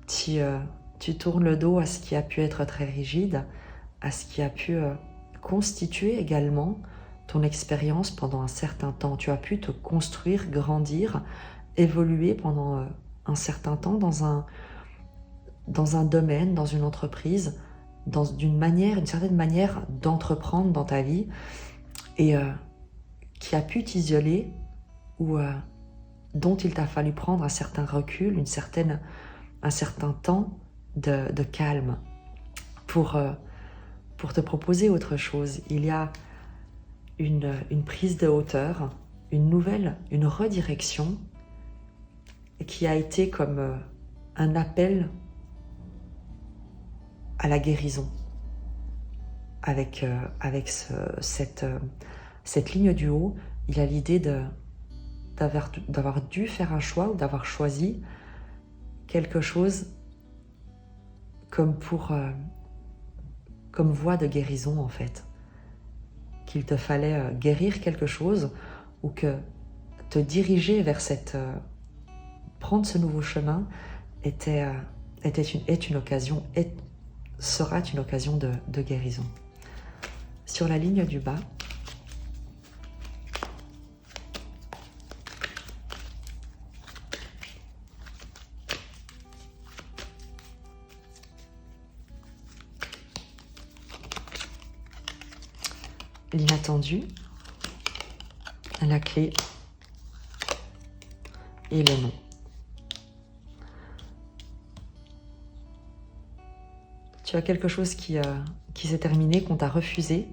Tu tournes le dos à ce qui a pu être très rigide, à ce qui a pu constituer également ton expérience pendant un certain temps. Tu as pu te construire, grandir, évoluer pendant un certain temps dans un domaine, dans une entreprise, une certaine manière d'entreprendre dans ta vie, et qui a pu t'isoler ou dont il t'a fallu prendre un certain recul, un certain temps de calme pour te proposer autre chose. Il y a une prise de hauteur, une redirection qui a été comme un appel à la guérison. Avec cette ligne du haut, il y a l'idée d'avoir dû faire un choix ou d'avoir choisi quelque chose comme voie de guérison en fait. Qu'il te fallait guérir quelque chose ou que te diriger vers prendre ce nouveau chemin est une occasion, sera une occasion de guérison. Sur la ligne du bas, l'inattendu, la clé et le non. Tu as quelque chose qui s'est terminé, qu'on t'a refusé.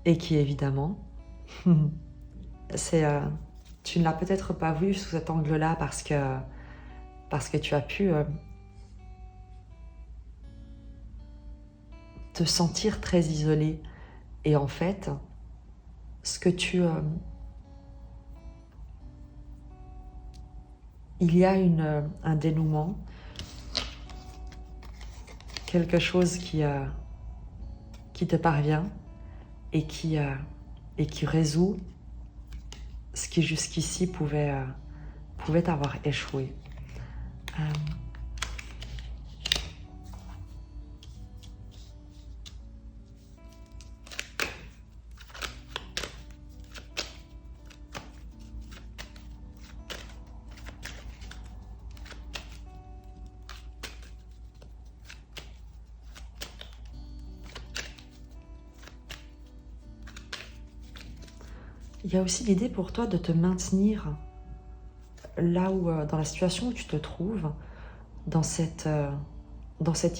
Et qui évidemment, tu ne l'as peut-être pas vu sous cet angle-là parce que tu as pu te sentir très isolé. Et en fait, ce que il y a un dénouement, quelque chose qui te parvient et qui résout ce qui jusqu'ici pouvait avoir échoué. Il y a aussi l'idée pour toi de te maintenir là où, dans la situation où tu te trouves, dans cet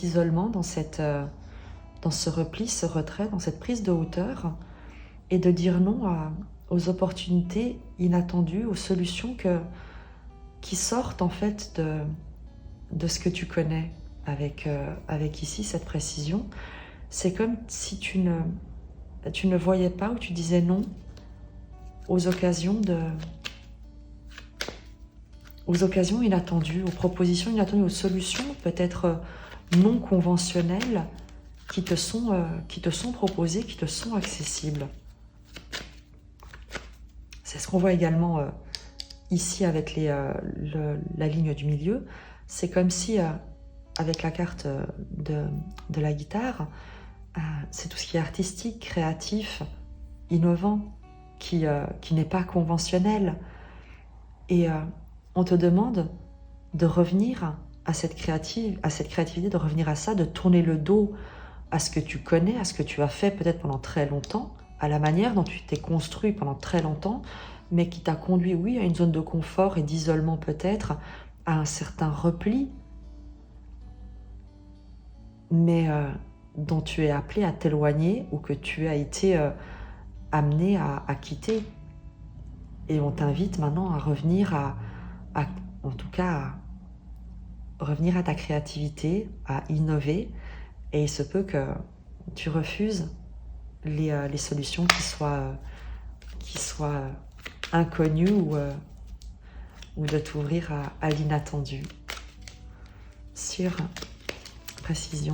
isolement, dans ce repli, ce retrait, dans cette prise de hauteur, et de dire non aux opportunités inattendues, aux solutions qui sortent en fait de ce que tu connais avec ici cette précision. C'est comme si tu ne voyais pas, ou tu disais non aux occasions inattendues, aux propositions inattendues, aux solutions peut-être non conventionnelles qui te sont proposées, qui te sont accessibles. C'est ce qu'on voit également ici avec la ligne du milieu. C'est comme si, avec la carte de la guitare, c'est tout ce qui est artistique, créatif, innovant, qui n'est pas conventionnel. Et on te demande de revenir à cette créativité, de revenir à ça, de tourner le dos à ce que tu connais, à ce que tu as fait peut-être pendant très longtemps, à la manière dont tu t'es construit pendant très longtemps, mais qui t'a conduit, oui, à une zone de confort et d'isolement peut-être, à un certain repli, mais dont tu es appelé à t'éloigner ou que tu as été amené à quitter. Et on t'invite maintenant à revenir en tout cas, à revenir à ta créativité, à innover. Et il se peut que tu refuses les solutions qui soient inconnues ou de t'ouvrir à l'inattendu. Sur précision.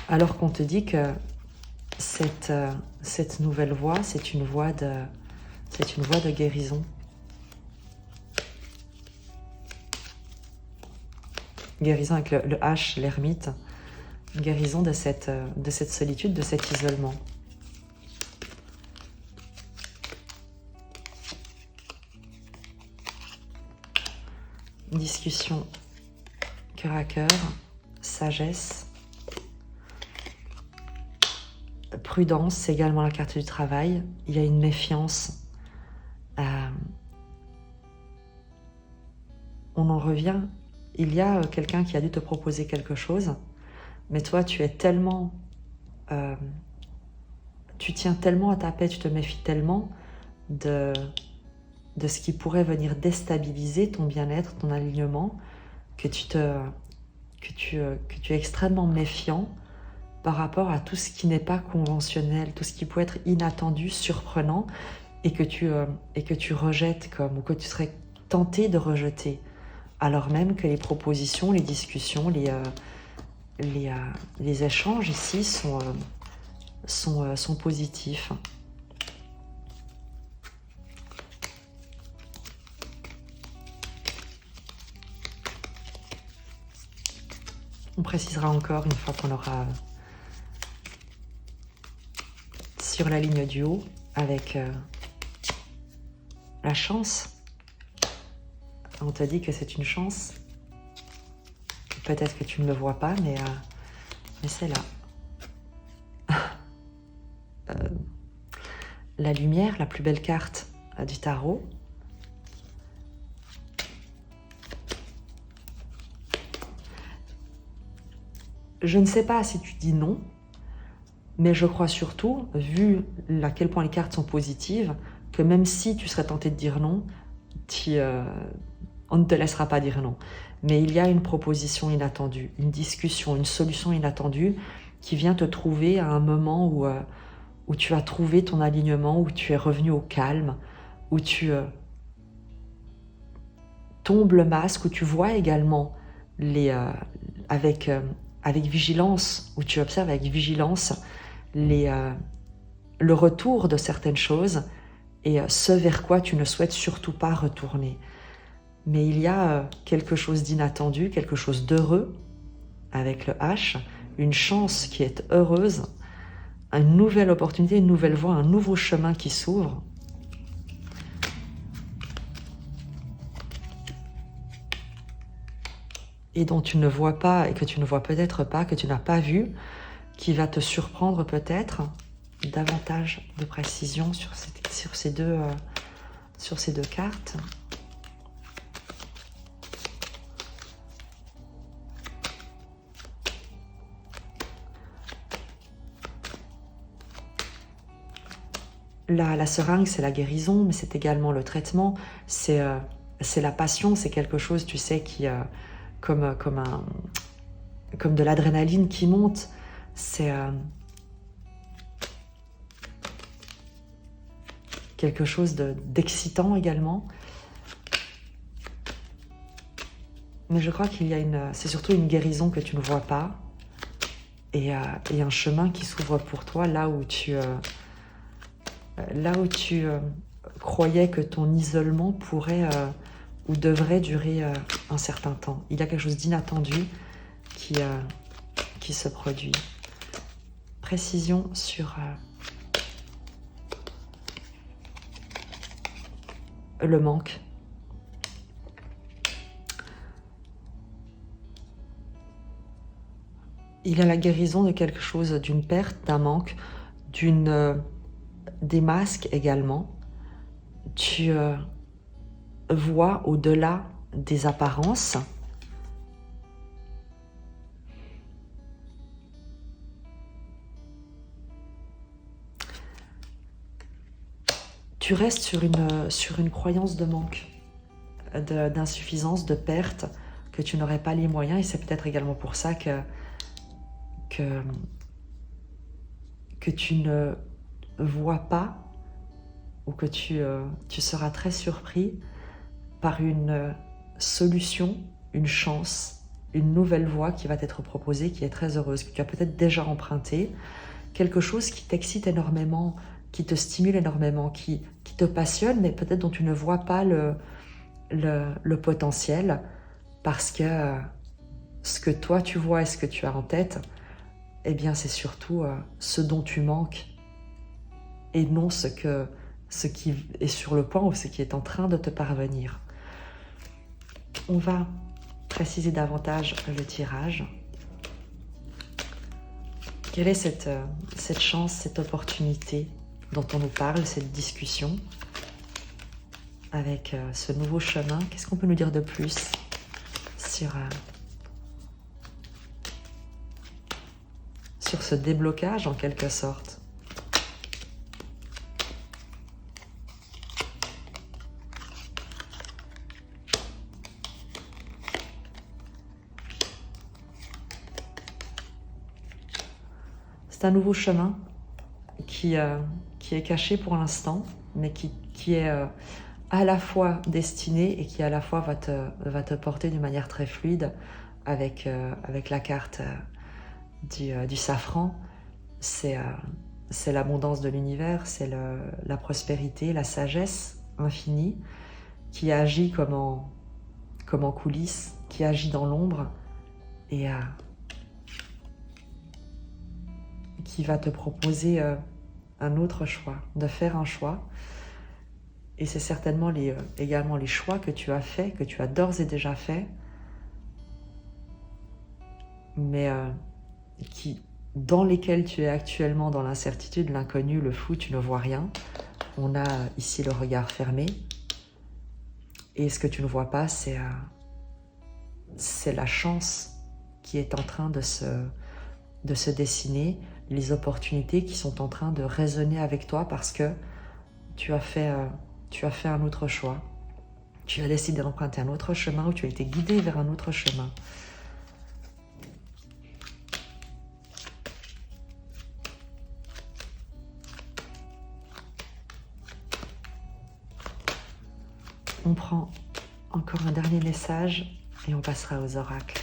Alors qu'on te dit que cette nouvelle voie, c'est une voie de guérison. Guérison avec le H, l'ermite. Guérison de cette solitude, de cet isolement. Discussion cœur à cœur, sagesse. Prudence, c'est également la carte du travail. Il y a une méfiance. On en revient. Il y a quelqu'un qui a dû te proposer quelque chose, mais toi, tu es tellement... tu tiens tellement à ta paix, tu te méfies tellement de ce qui pourrait venir déstabiliser ton bien-être, ton alignement, que tu es extrêmement méfiant par rapport à tout ce qui n'est pas conventionnel, tout ce qui peut être inattendu, surprenant, et que tu rejettes ou que tu serais tenté de rejeter. alors même que les propositions, les discussions, les échanges ici sont positifs. On précisera encore une fois qu'on aura sur la ligne du haut avec la chance. On t'a dit que c'est une chance. Peut-être que tu ne le vois pas, mais c'est là. La lumière, la plus belle carte du tarot. Je ne sais pas si tu dis non, mais je crois surtout, vu à quel point les cartes sont positives, que même si tu serais tenté de dire non, on ne te laissera pas dire non. Mais il y a une proposition inattendue, une discussion, une solution inattendue qui vient te trouver à un moment où tu as trouvé ton alignement, où tu es revenu au calme, où tu tombes le masque, où tu vois également avec vigilance, où tu observes avec vigilance le retour de certaines choses et ce vers quoi tu ne souhaites surtout pas retourner. Mais il y a quelque chose d'inattendu, quelque chose d'heureux avec le H, une chance qui est heureuse, une nouvelle opportunité, une nouvelle voie, un nouveau chemin qui s'ouvre. Et dont tu ne vois pas, et que tu ne vois peut-être pas, que tu n'as pas vu, qui va te surprendre peut-être. Davantage de précision sur ces deux cartes. La seringue, c'est la guérison, mais c'est également le traitement. C'est la passion, c'est quelque chose, tu sais, qui comme de l'adrénaline qui monte. C'est quelque chose d'excitant également. Mais je crois qu'il y a c'est surtout une guérison que tu ne vois pas et un chemin qui s'ouvre pour toi là où tu croyais que ton isolement pourrait ou devrait durer un certain temps. Il y a quelque chose d'inattendu qui se produit. Précision sur le manque. Il y a la guérison de quelque chose, d'une perte, d'un manque, des masques également. Tu vois au-delà des apparences. Tu restes sur une croyance de manque, d'insuffisance, de perte, que tu n'aurais pas les moyens, et c'est peut-être également pour ça que tu ne vois pas, ou que tu seras très surpris par une solution, une chance, une nouvelle voie qui va t'être proposée, qui est très heureuse, que tu as peut-être déjà empruntée, quelque chose qui t'excite énormément, qui te stimule énormément, qui te passionne, mais peut-être dont tu ne vois pas le potentiel, parce que ce que toi tu vois et ce que tu as en tête, eh bien c'est surtout ce dont tu manques, et non ce qui est sur le point ou ce qui est en train de te parvenir. On va préciser davantage le tirage. Quelle est cette chance, cette opportunité dont on nous parle, cette discussion avec ce nouveau chemin? Qu'est-ce qu'on peut nous dire de plus sur ce déblocage en quelque sorte? C'est un nouveau chemin qui est caché pour l'instant, mais qui est à la fois destiné et qui à la fois va te porter d'une manière très fluide avec la carte du safran. C'est l'abondance de l'univers, c'est la prospérité, la sagesse infinie qui agit comme en coulisses, qui agit dans l'ombre et qui va te proposer un autre choix, de faire un choix. Et c'est certainement également les choix que tu as faits, que tu as d'ores et déjà faits, mais dans lesquels tu es actuellement dans l'incertitude, l'inconnu, le flou, tu ne vois rien. On a ici le regard fermé. Et ce que tu ne vois pas, c'est la chance qui est en train de se dessiner, les opportunités qui sont en train de résonner avec toi parce que tu as fait un autre choix. Tu as décidé d'emprunter un autre chemin ou tu as été guidé vers un autre chemin. On prend encore un dernier message et on passera aux oracles.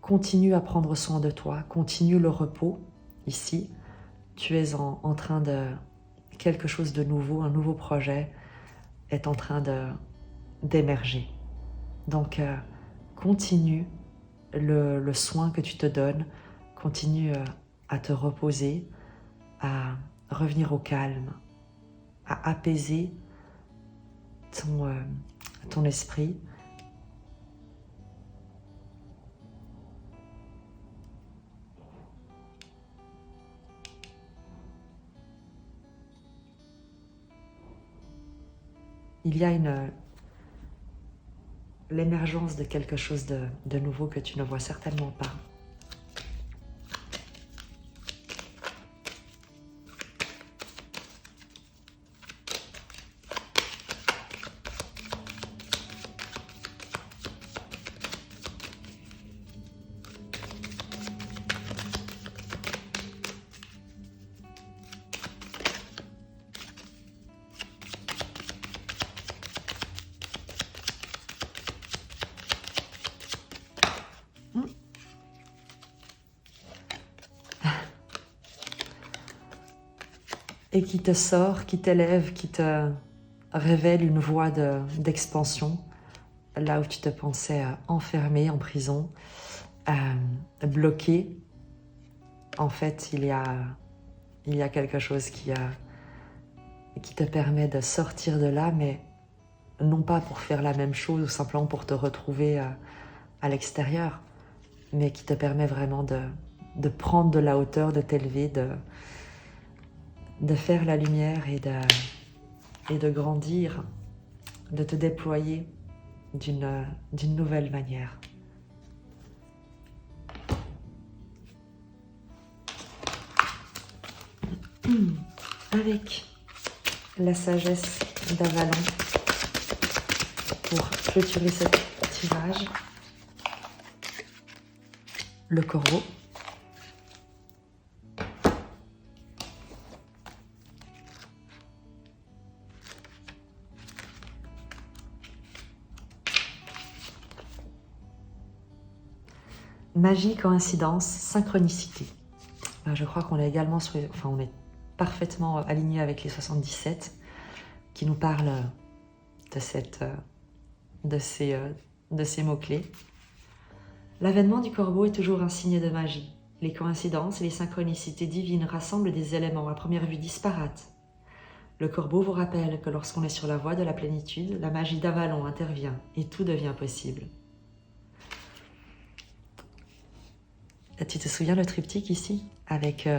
Continue à prendre soin de toi, continue le repos ici. Tu es en train de... quelque chose de nouveau, un nouveau projet est en train d'émerger. Donc, continue le soin que tu te donnes, continue à te reposer, à revenir au calme, à apaiser ton esprit. Il y a l'émergence de quelque chose de nouveau que tu ne vois certainement pas. Et qui te sort, qui t'élève, qui te révèle une voie d'expansion, là où tu te pensais enfermé, en prison, bloqué. En fait, il y a quelque chose qui te permet de sortir de là, mais non pas pour faire la même chose ou simplement pour te retrouver à l'extérieur, mais qui te permet vraiment de prendre de la hauteur, de t'élever, de faire la lumière et de grandir, de te déployer d'une nouvelle manière. Avec la sagesse d'Avalon pour clôturer ce tirage, le corbeau. Magie, coïncidence, synchronicité. Je crois qu'on est également on est parfaitement aligné avec les 77 qui nous parlent de ces mots-clés. L'avènement du corbeau est toujours un signe de magie. Les coïncidences et les synchronicités divines rassemblent des éléments à première vue disparates. Le corbeau vous rappelle que lorsqu'on est sur la voie de la plénitude, la magie d'Avalon intervient et tout devient possible. Tu te souviens le triptyque ici, avec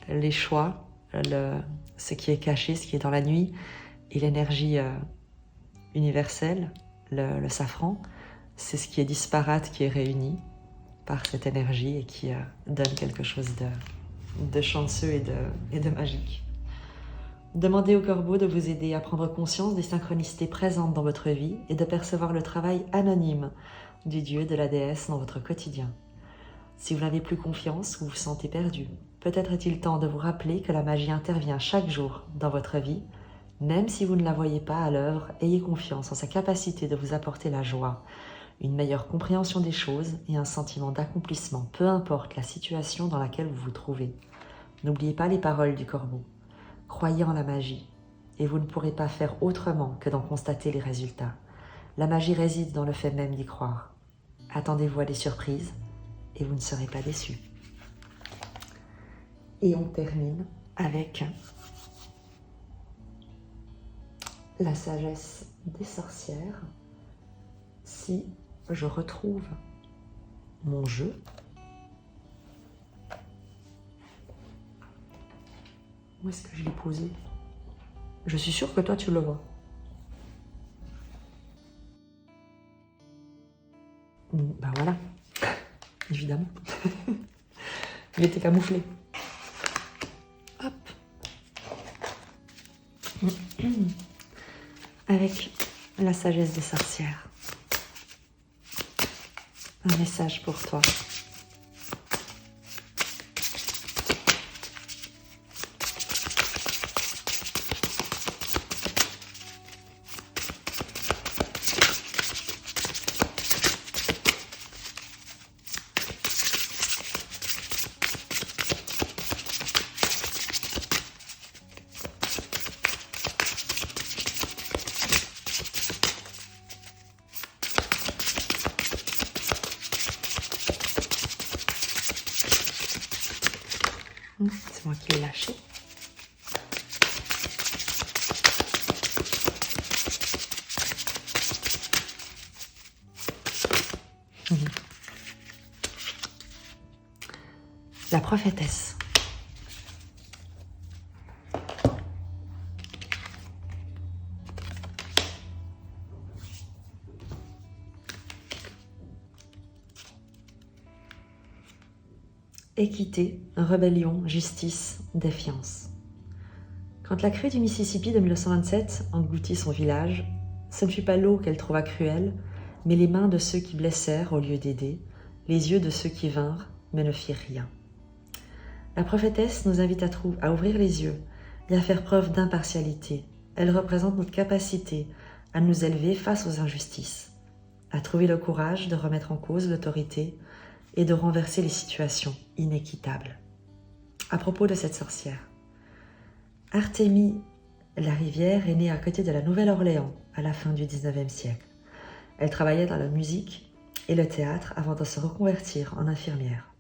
les choix, ce qui est caché, ce qui est dans la nuit, et l'énergie universelle, le safran, c'est ce qui est disparate qui est réuni par cette énergie et qui donne quelque chose de chanceux et de magique. Demandez au corbeau de vous aider à prendre conscience des synchronicités présentes dans votre vie et de percevoir le travail anonyme du dieu, de la déesse dans votre quotidien. Si vous n'avez plus confiance ou vous vous sentez perdu, peut-être est-il temps de vous rappeler que la magie intervient chaque jour dans votre vie. Même si vous ne la voyez pas à l'œuvre, ayez confiance en sa capacité de vous apporter la joie, une meilleure compréhension des choses et un sentiment d'accomplissement, peu importe la situation dans laquelle vous vous trouvez. N'oubliez pas les paroles du corbeau. Croyez en la magie, et vous ne pourrez pas faire autrement que d'en constater les résultats. La magie réside dans le fait même d'y croire. Attendez-vous à des surprises, et vous ne serez pas déçus. Et on termine avec la sagesse des sorcières. Si je retrouve mon jeu, où est-ce que je l'ai posé? Je suis sûre que toi tu le vois. Ben voilà, évidemment. Il était camouflé. Hop. Avec la sagesse des sorcières. Un message pour toi. C'est moi qui l'ai lâché. La prophétesse. Équité, rébellion, justice, défiance. Quand la crue du Mississippi de 1927 engloutit son village, ce ne fut pas l'eau qu'elle trouva cruelle, mais les mains de ceux qui blessèrent au lieu d'aider, les yeux de ceux qui vinrent mais ne firent rien. La prophétesse nous invite à ouvrir les yeux et à faire preuve d'impartialité. Elle représente notre capacité à nous élever face aux injustices, à trouver le courage de remettre en cause l'autorité et de renverser les situations inéquitables. À propos de cette sorcière, Artémie la Rivière est née à côté de la Nouvelle-Orléans à la fin du XIXe siècle. Elle travaillait dans la musique et le théâtre avant de se reconvertir en infirmière.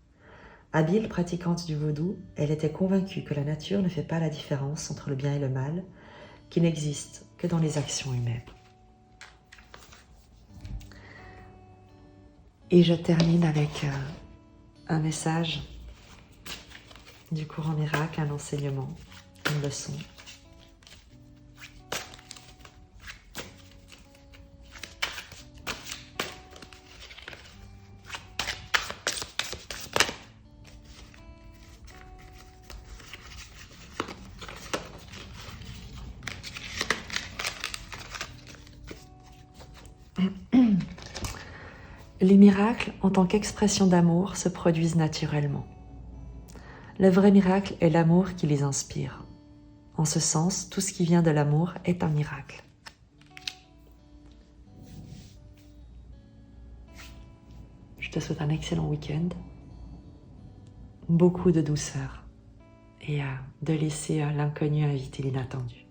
Habile pratiquante du vaudou, elle était convaincue que la nature ne fait pas la différence entre le bien et le mal, qui n'existe que dans les actions humaines. Et je termine avec un message du courant miracle, un enseignement, une leçon. Les miracles, en tant qu'expression d'amour, se produisent naturellement. Le vrai miracle est l'amour qui les inspire. En ce sens, tout ce qui vient de l'amour est un miracle. Je te souhaite un excellent week-end, beaucoup de douceur et de laisser l'inconnu inviter l'inattendu.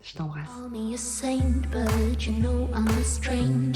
Je t'embrasse. Call me a saint, but you know I'm a stranger.